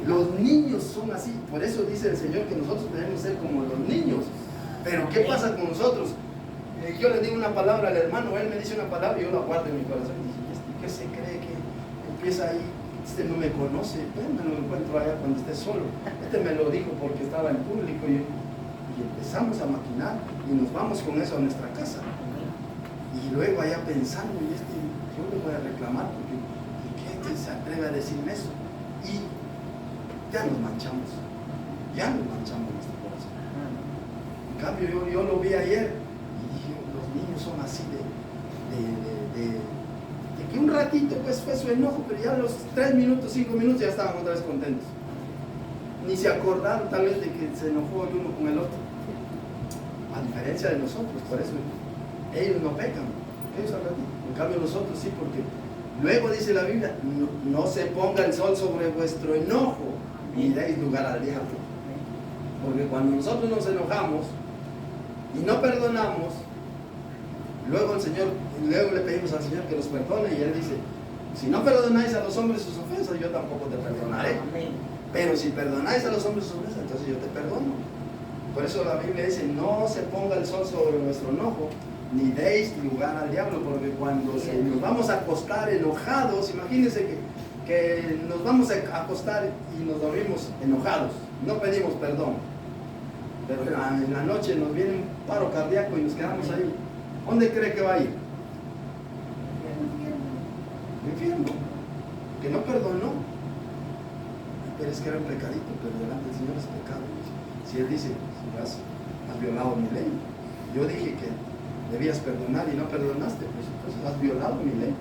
Los niños son así, por eso dice el Señor que nosotros debemos ser como los niños. Pero ¿qué pasa con nosotros? Yo le digo una palabra al hermano, él me dice una palabra y yo la guardo en mi corazón. Y dice, ¿qué se cree que empieza ahí? Este no me conoce, me lo encuentro allá cuando esté solo. Este me lo dijo porque estaba en público y empezamos a maquinar y nos vamos con eso a nuestra casa. Y luego allá pensando, yo le voy a reclamar porque ¿qué se atreve a decirme eso? Y ya nos manchamos nuestro corazón. En cambio yo lo vi ayer y dije, los niños son así de que un ratito pues fue su enojo, pero ya a los 3 minutos, 5 minutos ya estaban otra vez contentos. Ni se acordaron tal vez de que se enojó el uno con el otro. A diferencia de nosotros, por eso ellos no pecan, ellos al ratito. En cambio nosotros sí, porque luego dice la Biblia, no se ponga el sol sobre vuestro enojo, ni deis lugar al diablo. Porque cuando nosotros nos enojamos y no perdonamos, luego le pedimos al Señor que nos perdone y Él dice, si no perdonáis a los hombres sus ofensas, yo tampoco te perdonaré. Pero si perdonáis a los hombres sus ofensas, entonces yo te perdono. Por eso la Biblia dice, no se ponga el sol sobre nuestro enojo, ni deis lugar al diablo, porque cuando nos vamos a acostar enojados, imagínense que nos vamos a acostar y nos dormimos enojados, no pedimos perdón, pero en la noche nos viene un paro cardíaco y nos quedamos ahí. ¿Dónde cree que va a ir? El infierno, que no perdonó. Pero es que era un pecadito, pero delante del Señor es pecado. Si Él dice, has violado mi ley, yo dije que debías perdonar y no perdonaste, pues entonces has violado mi ley.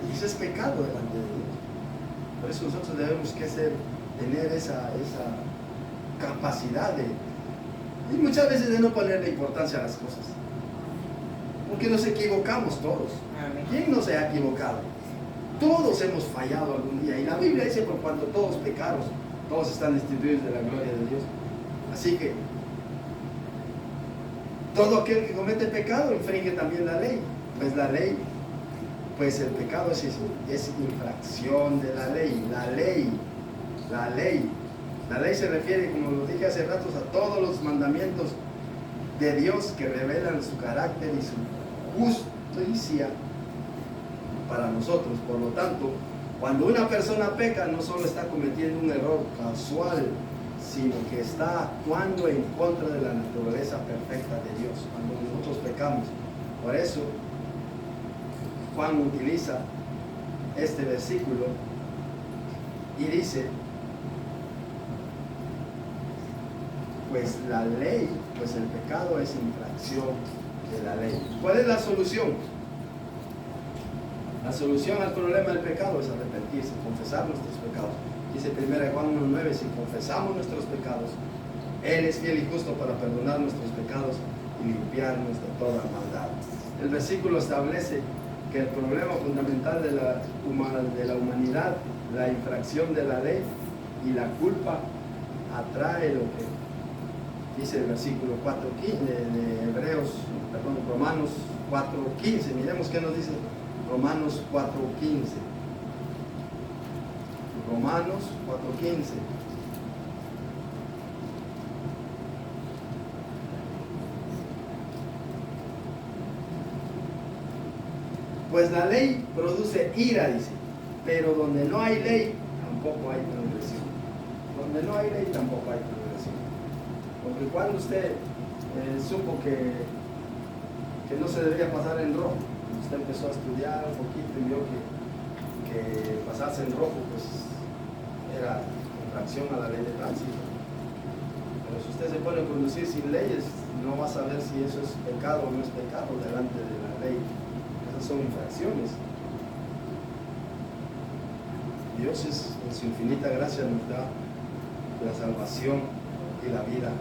Y eso es pecado delante de Dios. Por eso nosotros debemos tener esa capacidad y muchas veces de no ponerle importancia a las cosas. Porque nos equivocamos todos. ¿Quién no se ha equivocado? Todos hemos fallado algún día. Y la Biblia dice, por cuanto todos pecaron, todos están destituidos de la gloria de Dios. Así que todo aquel que comete pecado infringe también la ley. Pues la ley, pues el pecado es infracción de la ley. La ley se refiere, como lo dije hace rato, a todos los mandamientos de Dios que revelan su carácter y su justicia para nosotros. Por lo tanto, cuando una persona peca, no solo está cometiendo un error casual, sino que está actuando en contra de la naturaleza perfecta de Dios cuando nosotros pecamos. Por eso Juan utiliza este versículo y dice, pues la ley, pues el pecado es infracción de la ley. ¿Cuál es la solución? La solución al problema del pecado es arrepentirse, confesar nuestros pecados. Dice 1 Juan 1:9, si confesamos nuestros pecados, Él es fiel y justo para perdonar nuestros pecados y limpiarnos de toda maldad. El versículo establece que el problema fundamental de la humanidad, la infracción de la ley y la culpa, atrae lo que dice el versículo 4:15 de Romanos 4:15. Miremos qué nos dice Romanos 4:15. Romanos 4:15. Pues la ley produce ira, dice, pero donde no hay ley, tampoco hay transgresión. Donde no hay ley, tampoco hay transgresión. Porque cuando usted supo que no se debería pasar en rojo, usted empezó a estudiar un poquito y vio que pasarse en rojo, pues, era infracción a la ley de tránsito. Pero si usted se pone a conducir sin leyes, no va a saber si eso es pecado o no es pecado delante de la ley. Esas son infracciones. Dios en su infinita gracia nos da la salvación y la vida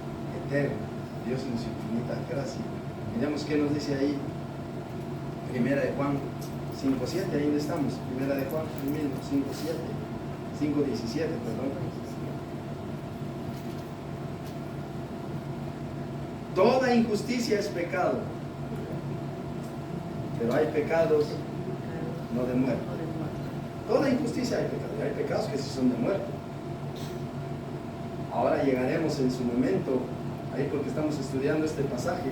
eterna. Dios en su infinita gracia. Miremos qué nos dice ahí. 1 de Juan 5:7, ahí estamos. 1 de Juan 5:17, perdón. Toda injusticia es pecado, pero hay pecados no de muerte. Toda injusticia hay pecados, hay pecados que sí son de muerte. Ahora llegaremos en su momento, ahí porque estamos estudiando este pasaje.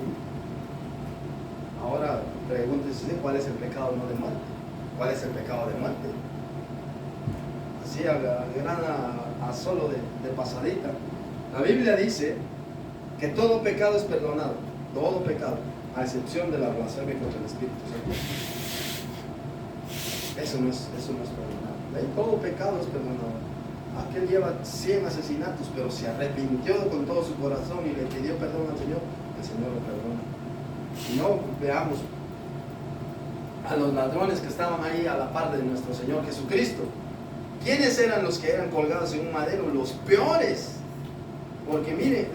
Ahora pregúntese cuál es el pecado no de muerte. ¿Cuál es el pecado de muerte? Así a solo de pasadita. La Biblia dice que todo pecado es perdonado, todo pecado, a excepción de la blasfemia contra el Espíritu Santo. Eso no es perdonado. Todo pecado es perdonado. Aquel lleva 100 asesinatos, pero se arrepintió con todo su corazón y le pidió perdón al Señor, el Señor lo perdona. No veamos a los ladrones que estaban ahí a la par de nuestro Señor Jesucristo. ¿Quiénes eran los que eran colgados en un madero? Los peores. Porque mire,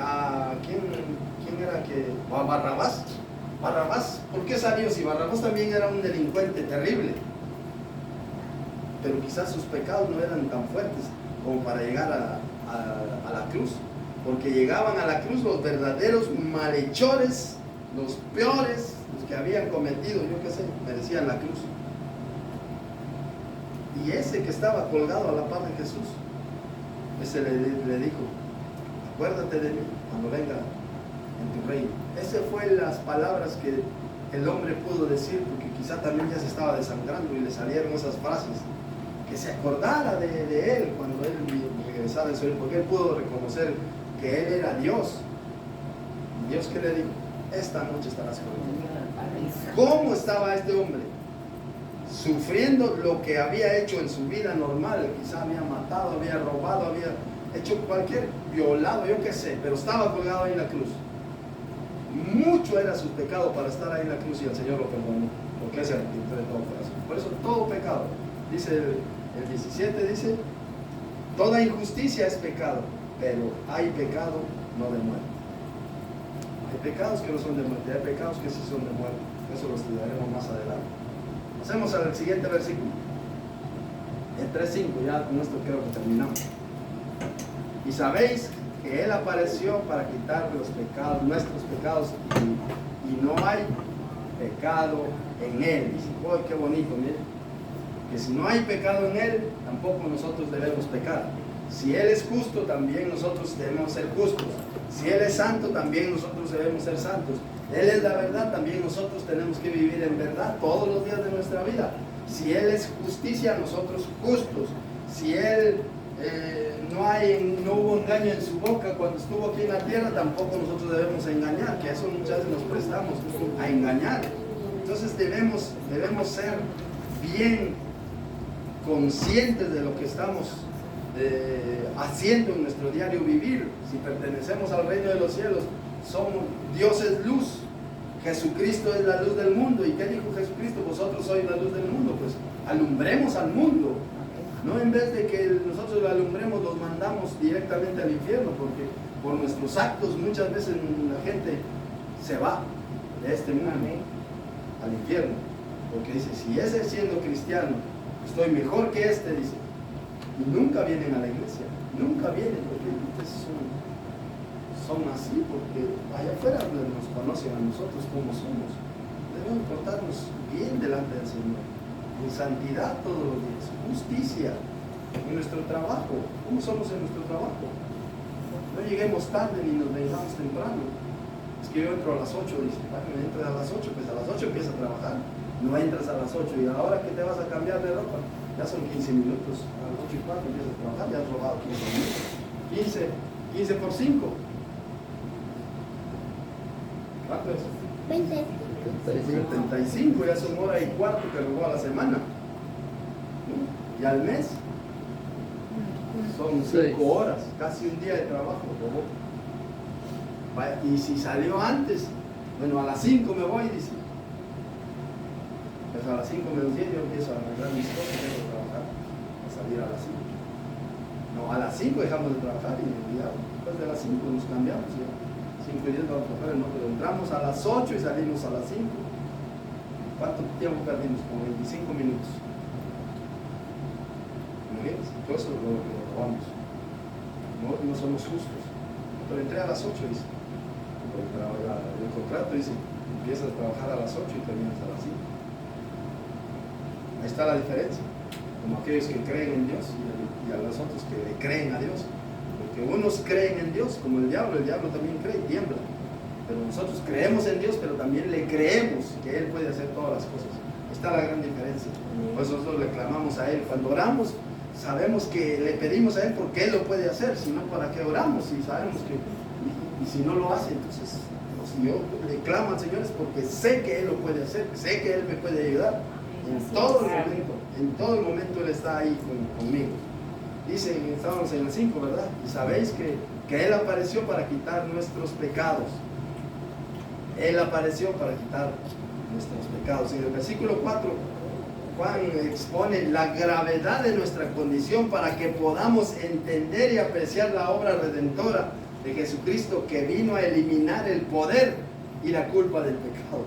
¿quién era que? Barrabás. Barrabás, ¿por qué salió? Si Barrabás también era un delincuente terrible. Pero quizás sus pecados no eran tan fuertes como para llegar a la cruz. Porque llegaban a la cruz los verdaderos malhechores, los peores, los que habían cometido, yo qué sé, merecían la cruz. Y ese que estaba colgado a la par de Jesús, ese le dijo, acuérdate de mí cuando venga en tu reino. Esas fueron las palabras que el hombre pudo decir, porque quizá también ya se estaba desangrando y le salieron esas frases, que se acordara de él cuando él regresara en su reino, porque él pudo reconocer que él era Dios. Dios, ¿qué le dijo? Esta noche estarás conmigo. ¿Cómo estaba este hombre? Sufriendo lo que había hecho en su vida normal. Quizá había matado, había robado, había hecho cualquier violado, yo qué sé, pero estaba colgado ahí en la cruz. Mucho era su pecado para estar ahí en la cruz y el Señor lo perdonó, porque se arrepintió de todo corazón. Por eso todo pecado, dice el 17, dice, toda injusticia es pecado, pero hay pecado no de muerte. Hay pecados que no son de muerte, hay pecados que sí son de muerte. Eso lo estudiaremos más adelante. Pasemos al siguiente versículo. El 3:5, ya con esto creo que terminamos. Y sabéis que Él apareció para quitar los pecados, nuestros pecados, y no hay pecado en Él. Dice, ¡oh, qué bonito! Miren, que si no hay pecado en Él, tampoco nosotros debemos pecar. Si Él es justo, también nosotros debemos ser justos. Si Él es santo, también nosotros debemos ser santos. Él es la verdad, también nosotros tenemos que vivir en verdad todos los días de nuestra vida. Si Él es justicia, nosotros justos. Si Él no hubo engaño en su boca cuando estuvo aquí en la tierra, tampoco nosotros debemos engañar, que a eso muchas veces nos prestamos a engañar. Entonces debemos ser bien conscientes de lo que estamos haciendo en nuestro diario vivir. Si pertenecemos al reino de los cielos, Dios es luz, Jesucristo es la luz del mundo. ¿Y qué dijo Jesucristo? Vosotros sois la luz del mundo. Pues alumbremos al mundo. No, en vez de que nosotros lo alumbremos, los mandamos directamente al infierno, porque por nuestros actos muchas veces la gente se va de este mundo al infierno, porque dice, si ese siendo cristiano estoy mejor que este, dice, y nunca vienen a la iglesia, nunca vienen, porque son así, porque allá afuera nos conocen a nosotros como somos. Debemos portarnos bien delante del Señor, en santidad todos los días, justicia en nuestro trabajo. ¿Cómo somos en nuestro trabajo? No lleguemos tarde ni nos vengamos temprano. Es que yo entro a las 8, dice, me entras a las 8, pues a las 8 empiezas a trabajar. No entras a las 8 y ahora que te vas a cambiar de ropa, ya son 15 minutos, a las 8 y 4 empiezas a trabajar, ya has robado 15 minutos. 15 por 5. ¿Cuánto es? 20. 75, ya son hora y cuarto que robó a la semana. Y al mes son 5 horas, casi un día de trabajo robó. Y si salió antes, bueno, a las 5 me voy, dice. Pues a las 5 menos 10 yo empiezo a arreglar mis cosas, empiezo a trabajar, a salir a las 5. No, a las 5 dejamos de trabajar y ya, después de las 5 nos cambiamos ya. 5 y 10 vamos a trabajar, no, pero entramos a las 8 y salimos a las 5. ¿Cuánto tiempo perdimos? Como 25 minutos. Imagínense, todo eso lo robamos. No somos justos. Pero entré a las 8, dice. El contrato dice, empiezas a trabajar a las 8 y terminas a las 5. Ahí está la diferencia. Como aquellos que creen en Dios y a los otros que le creen a Dios. Porque unos creen en Dios, como el diablo también cree y tiembla. Pero nosotros creemos en Dios, pero también le creemos que Él puede hacer todas las cosas. Ahí está la gran diferencia. Por eso nosotros le clamamos a Él. Cuando oramos, sabemos que le pedimos a Él porque Él lo puede hacer. Si no, ¿para qué oramos? Y sabemos que, y si no lo hace, entonces, si yo le clamo al Señor es porque sé que Él lo puede hacer, sé que Él me puede ayudar. En todo el momento Él está ahí conmigo. Dice, estábamos en el 5, ¿verdad? Y sabéis que Él apareció para quitar nuestros pecados. Él apareció para quitar nuestros pecados. En el versículo 4, Juan expone la gravedad de nuestra condición para que podamos entender y apreciar la obra redentora de Jesucristo, que vino a eliminar el poder y la culpa del pecado.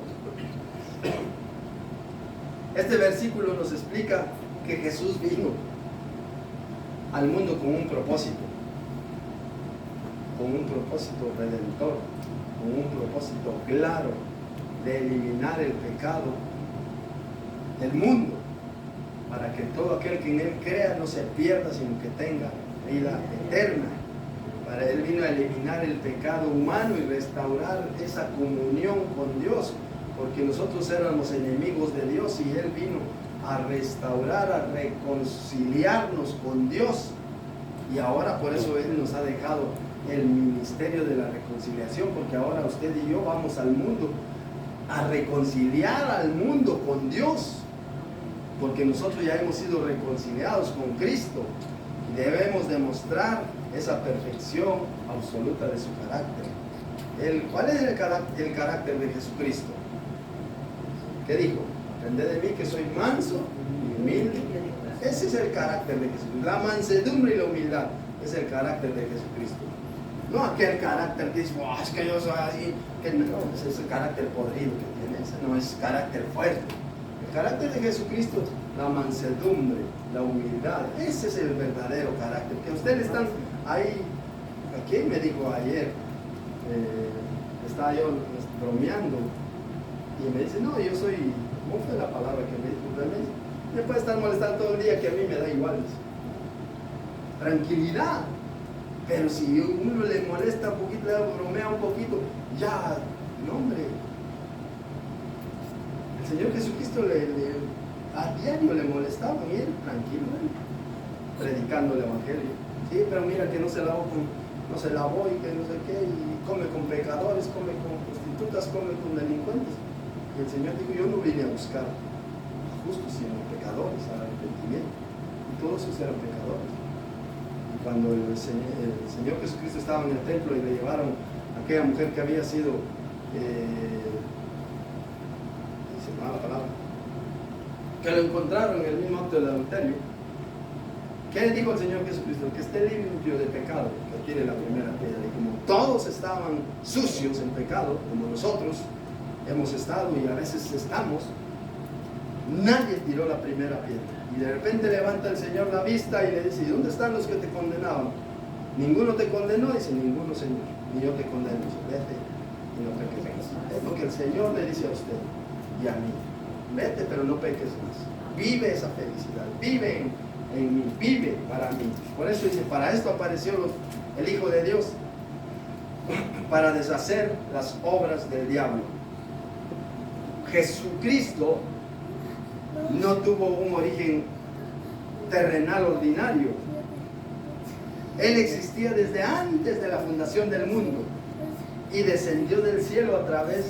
Este versículo nos explica que Jesús vino al mundo con un propósito redentor, con un propósito claro de eliminar el pecado del mundo, para que todo aquel que en Él crea no se pierda, sino que tenga vida eterna. Para Él vino a eliminar el pecado humano y restaurar esa comunión con Dios, porque nosotros éramos enemigos de Dios y Él vino a restaurar, a reconciliarnos con Dios. Y ahora por eso Él nos ha dejado el ministerio de la reconciliación, porque ahora usted y yo vamos al mundo a reconciliar al mundo con Dios, porque nosotros ya hemos sido reconciliados con Cristo y debemos demostrar esa perfección absoluta de su carácter. ¿Cuál es el carácter de Jesucristo? ¿Qué dijo? Aprended de mí que soy manso y humilde. Ese es el carácter de Jesucristo. La mansedumbre y la humildad es el carácter de Jesucristo. No aquel carácter que dice, es que yo soy así. Que no, ese es el carácter podrido que tiene. Ese no es carácter fuerte. El carácter de Jesucristo, la mansedumbre, la humildad, ese es el verdadero carácter. Que ustedes están ahí. ¿Quién me dijo ayer? Estaba yo bromeando y me dice, no, yo soy, ¿cómo fue la palabra que me dijo? Me puede estar molestando todo el día, que a mí me da igual. Tranquilidad. Pero si uno le molesta un poquito, le bromea un poquito, ya, no, hombre. El Señor Jesucristo a diario le molestaba y él tranquilo, predicando el Evangelio. Sí, pero mira que no se lavó y que no sé qué, y come con pecadores, come con prostitutas, come con delincuentes. Y el Señor dijo, yo no vine a buscar a justos, sino a pecadores, al arrepentimiento. Y todos esos eran pecadores. Y cuando el Señor Jesucristo estaba en el templo y le llevaron a aquella mujer que había sido, se me va la palabra, que lo encontraron en el mismo acto del adulterio. ¿Qué le dijo el Señor Jesucristo? Que esté limpio de pecado, que tire la primera piedra. Y como todos estaban sucios en pecado, como nosotros hemos estado y a veces estamos, nadie tiró la primera piedra. Y de repente levanta el Señor la vista y le dice: ¿y dónde están los que te condenaban? Ninguno te condenó. Dice: ninguno, Señor, ni yo te condeno. Dice: vete y no peques más. Es lo que el Señor le dice a usted y a mí: vete, pero no peques más. Vive esa felicidad, vive en mí, vive para mí. Por eso dice: para esto apareció el Hijo de Dios, para deshacer las obras del diablo. Jesucristo no tuvo un origen terrenal ordinario. Él existía desde antes de la fundación del mundo y descendió del cielo a través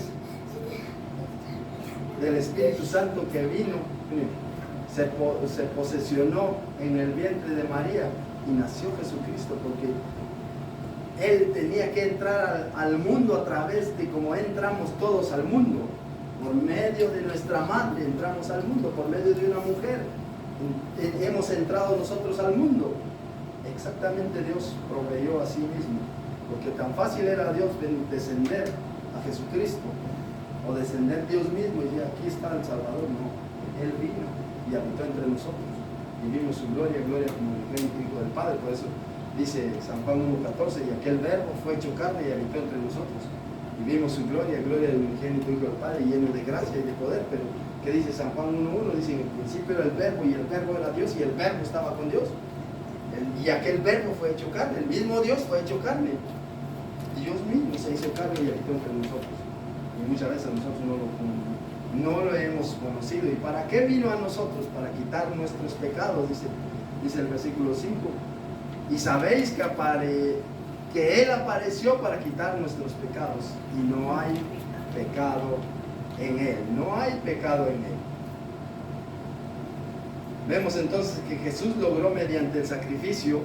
del Espíritu Santo que vino, se posesionó en el vientre de María y nació Jesucristo, porque Él tenía que entrar al mundo a través de como entramos todos al mundo. Por medio de nuestra madre entramos al mundo, por medio de una mujer hemos entrado nosotros al mundo. Exactamente, Dios proveyó a sí mismo, porque tan fácil era Dios descender a Jesucristo, o descender Dios mismo y aquí está el Salvador. No, Él vino y habitó entre nosotros y vimos su gloria, gloria como el Hijo del Padre. Por eso dice San Juan 1:14: y aquel verbo fue hecho carne y habitó entre nosotros. Y vimos su gloria, gloria del unigénito Hijo del Padre, lleno de gracia y de poder. Pero, ¿qué dice San Juan 1:1? Dice: en el principio era el verbo, y el verbo era Dios, y el verbo estaba con Dios. Y aquel verbo fue hecho carne, el mismo Dios fue hecho carne. Dios mismo se hizo carne y habitó entre nosotros. Y muchas veces nosotros no lo hemos conocido. ¿Y para qué vino a nosotros? Para quitar nuestros pecados, dice el versículo 5. Y sabéis que Él apareció para quitar nuestros pecados, y no hay pecado en Él. No hay pecado en Él. Vemos entonces que Jesús logró, mediante el sacrificio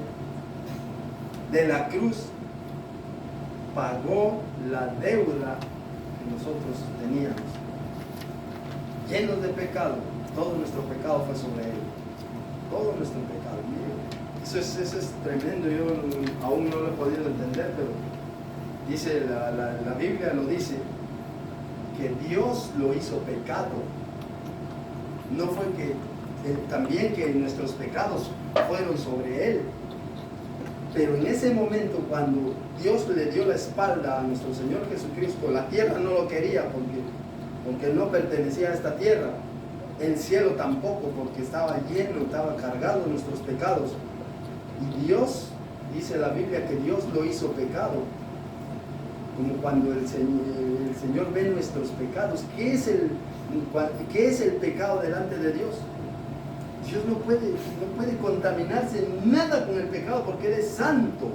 de la cruz, pagó la deuda que nosotros teníamos. Llenos de pecado, todo nuestro pecado fue sobre Él. Todo nuestro pecado. Eso es tremendo. Yo aún no lo he podido entender, pero dice la Biblia lo dice, que Dios lo hizo pecado. No fue que también que nuestros pecados fueron sobre Él, pero en ese momento, cuando Dios le dio la espalda a nuestro Señor Jesucristo, la tierra no lo quería porque no pertenecía a esta tierra, el cielo tampoco, porque estaba lleno, estaba cargado de nuestros pecados. Y Dios, dice la Biblia, que Dios lo hizo pecado. Como cuando el Señor ve nuestros pecados. ¿Qué es el pecado delante de Dios? Dios no puede contaminarse nada con el pecado, porque Él es santo.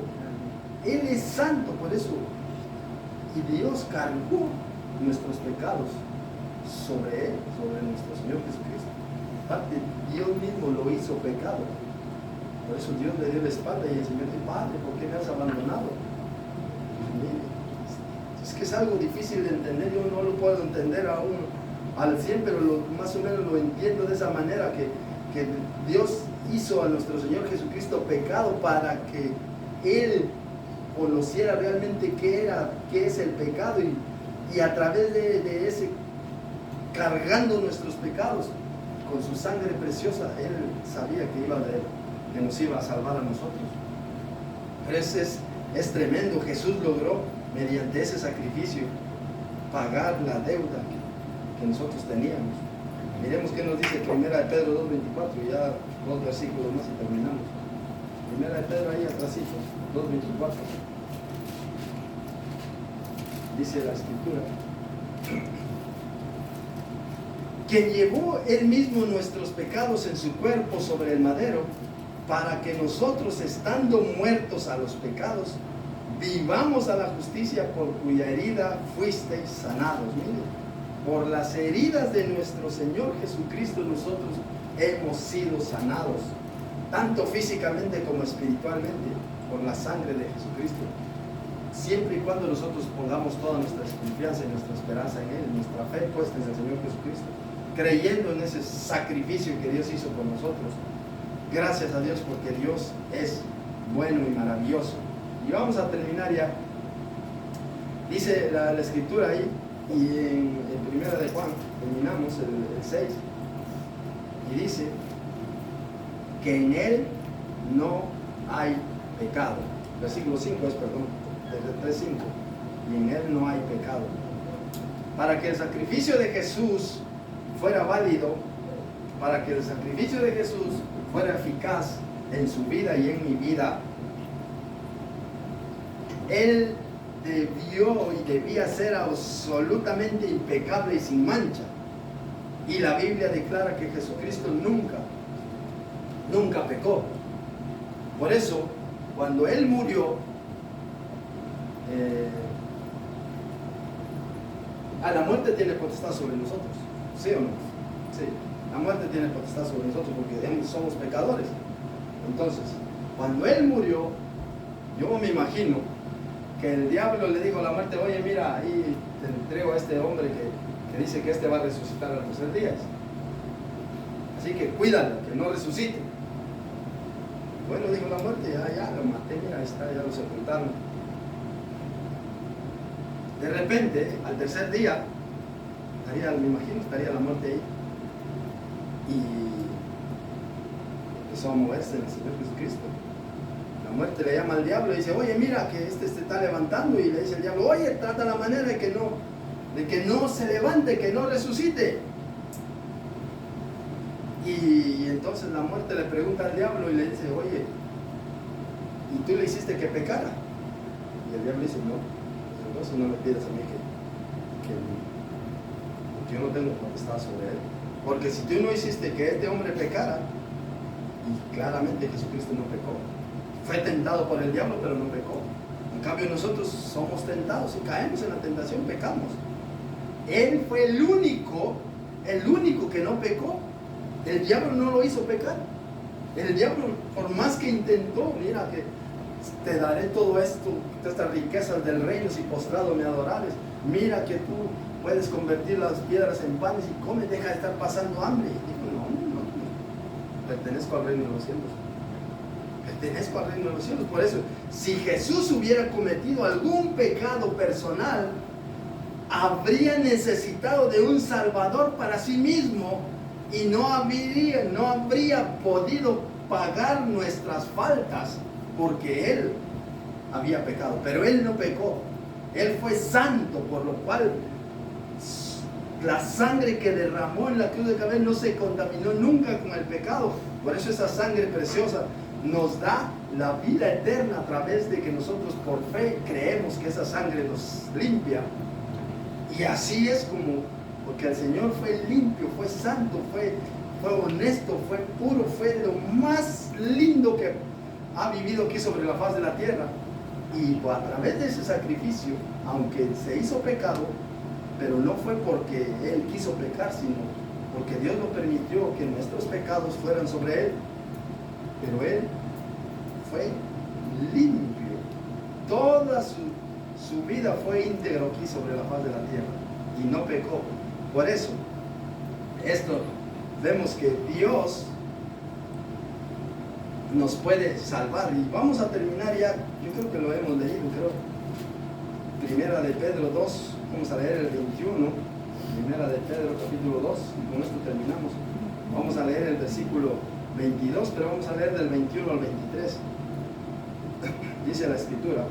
Él es santo, por eso. Y Dios cargó nuestros pecados sobre Él, sobre nuestro Señor Jesucristo. Aparte, Dios mismo lo hizo pecado. Por eso Dios le dio la espalda y el Señor dice: Padre, ¿por qué me has abandonado? Es que es algo difícil de entender. Yo no lo puedo entender aún al 100, pero más o menos lo entiendo de esa manera, que Dios hizo a nuestro Señor Jesucristo pecado para que Él conociera realmente qué es el pecado, y a través de ese, cargando nuestros pecados con su sangre preciosa, Él sabía que nos iba a salvar a nosotros. Pero es tremendo. Jesús logró, mediante ese sacrificio, pagar la deuda que nosotros teníamos. Miremos qué nos dice 1 de Pedro 2:24, ya 2 versículos más y terminamos. 1 de Pedro ahí atrásito, 2:24. Dice la Escritura: quien llevó Él mismo nuestros pecados en su cuerpo sobre el madero, para que nosotros, estando muertos a los pecados, vivamos a la justicia, por cuya herida fuisteis sanados. Miren, por las heridas de nuestro Señor Jesucristo nosotros hemos sido sanados. tanto físicamente como espiritualmente, por la sangre de Jesucristo. Siempre y cuando nosotros pongamos toda nuestra confianza y nuestra esperanza en Él, nuestra fe puesta en el Señor Jesucristo, creyendo en ese sacrificio que Dios hizo por nosotros. Gracias a Dios, porque Dios es bueno y maravilloso. Y vamos a terminar ya. Dice la escritura ahí, y en primera de Juan, terminamos el 6, y dice que en Él no hay pecado. Versículo 5 es, perdón, desde 3:5. Y en Él no hay pecado. Para que el sacrificio de Jesús fuera válido, para que el sacrificio de Jesús fuera eficaz en su vida y en mi vida, Él debió y debía ser absolutamente impecable y sin mancha. Y la Biblia declara que Jesucristo nunca pecó. Por eso, cuando Él murió, la muerte tiene potestad sobre nosotros, ¿sí o no? Sí, la muerte tiene potestad sobre nosotros porque somos pecadores. Entonces, cuando Él murió, yo me imagino que el diablo le dijo a la muerte: oye, mira, ahí te entrego a este hombre que dice que este va a resucitar al tercer día. Así que cuídalo, que no resucite. Bueno, dijo la muerte, ya lo maté, mira, ahí está, ya lo sepultaron. De repente, al tercer día, me imagino, estaría la muerte ahí. Y empezó a moverse el Señor Jesucristo. La muerte le llama al diablo y dice: oye, mira que este se está levantando. Y le dice el diablo: oye, trata la manera de que no se levante, que no resucite. Y entonces la muerte le pregunta al diablo y le dice: oye, ¿y tú le hiciste que pecara? Y el diablo dice: no, entonces no me pidas a mí que yo no tengo potestad sobre él. Porque si tú no hiciste que este hombre pecara, y claramente Jesucristo no pecó, fue tentado por el diablo pero no pecó. En cambio nosotros somos tentados y caemos en la tentación, pecamos. Él fue el único que no pecó. El diablo no lo hizo pecar. El diablo, por más que intentó, mira que te daré todo esto, estas riquezas del reino si postrado me adorares. Mira que tú puedes convertir las piedras en panes y come, deja de estar pasando hambre. Y digo: no, pertenezco al reino de los cielos. Pertenezco al reino de los cielos. Por eso, si Jesús hubiera cometido algún pecado personal, habría necesitado de un Salvador para sí mismo y no habría podido pagar nuestras faltas porque Él había pecado. Pero Él no pecó. Él fue santo, por lo cual la sangre que derramó en la cruz de Calvario no se contaminó nunca con el pecado. Por eso esa sangre preciosa nos da la vida eterna a través de que nosotros por fe creemos que esa sangre nos limpia. Y así es como, porque el Señor fue limpio, fue santo, fue honesto, fue puro, fue lo más lindo que ha vivido aquí sobre la faz de la tierra. Y a través de ese sacrificio, aunque se hizo pecado, pero no fue porque Él quiso pecar, sino porque Dios lo permitió que nuestros pecados fueran sobre Él. Pero Él fue limpio. Toda su vida fue íntegro aquí sobre la faz de la tierra y no pecó. Por eso, esto vemos que Dios nos puede salvar. Y vamos a terminar ya, yo creo que lo hemos leído, Primera de Pedro 2, vamos a leer el 21, Primera de Pedro capítulo 2, y con esto terminamos. Vamos a leer el versículo 22, pero vamos a leer del 21 al 23. Dice la Escritura: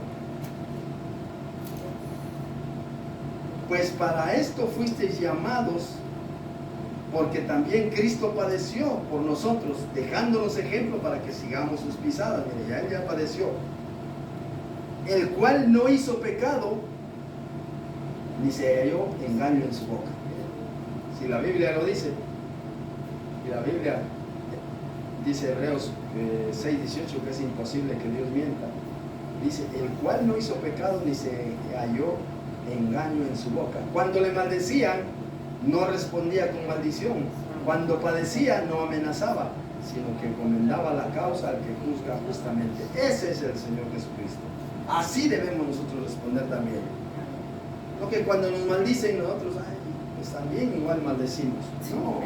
pues para esto fuisteis llamados, porque también Cristo padeció por nosotros, dejándonos ejemplo para que sigamos sus pisadas. Mire, Él ya padeció, el cual no hizo pecado, ni se halló engaño en su boca. Si la Biblia lo dice, y la Biblia dice Hebreos 6:18 que es imposible que Dios mienta, dice: el cual no hizo pecado, ni se halló engaño en su boca. Cuando le maldecían, no respondía con maldición. Cuando padecía, no amenazaba. sino que encomendaba la causa al que juzga justamente. Ese es el Señor Jesucristo. Así debemos nosotros responder también. No que cuando nos maldicen nosotros, ay, pues también igual maldecimos. No.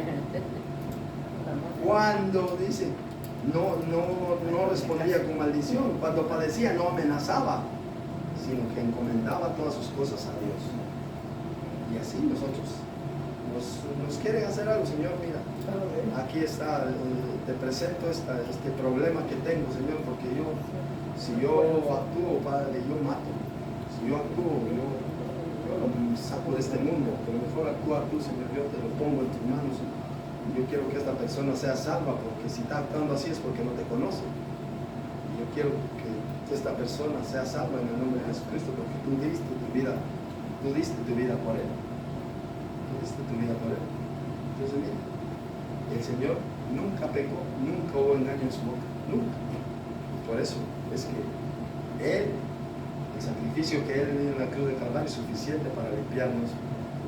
Cuando dice, no respondía con maldición. Cuando padecía no amenazaba, sino que encomendaba todas sus cosas a Dios. Y así nosotros nos quieren hacer algo, Señor, mira, aquí está, te presento este problema que tengo, Señor, porque si yo actúo, Padre, yo mato. Si yo actúo, yo lo saco de este mundo, pero mejor actúa tú, Señor, yo te lo pongo en tus manos. Yo quiero que esta persona sea salva, porque si está actuando así es porque no te conoce. Y yo quiero que esta persona sea salva en el nombre de Jesucristo, porque tú diste tu vida por él. Tú diste tu vida por él. Entonces, mira, el Señor nunca pecó, nunca hubo engaño en su boca, nunca. Por eso es que Él, el sacrificio que Él dio en la cruz de Calvario es suficiente para limpiarnos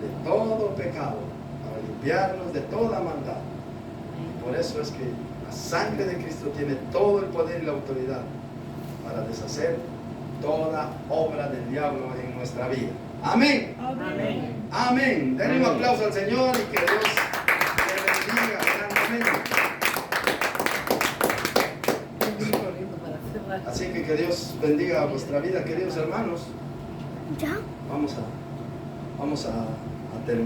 de todo pecado, para limpiarnos de toda maldad. Y por eso es que la sangre de Cristo tiene todo el poder y la autoridad para deshacer toda obra del diablo en nuestra vida. Amén. Amén. Amén. Denle un aplauso al Señor y que Dios le bendiga grandemente. Así que Dios bendiga vuestra vida, queridos hermanos. ¿Ya? Vamos a terminar.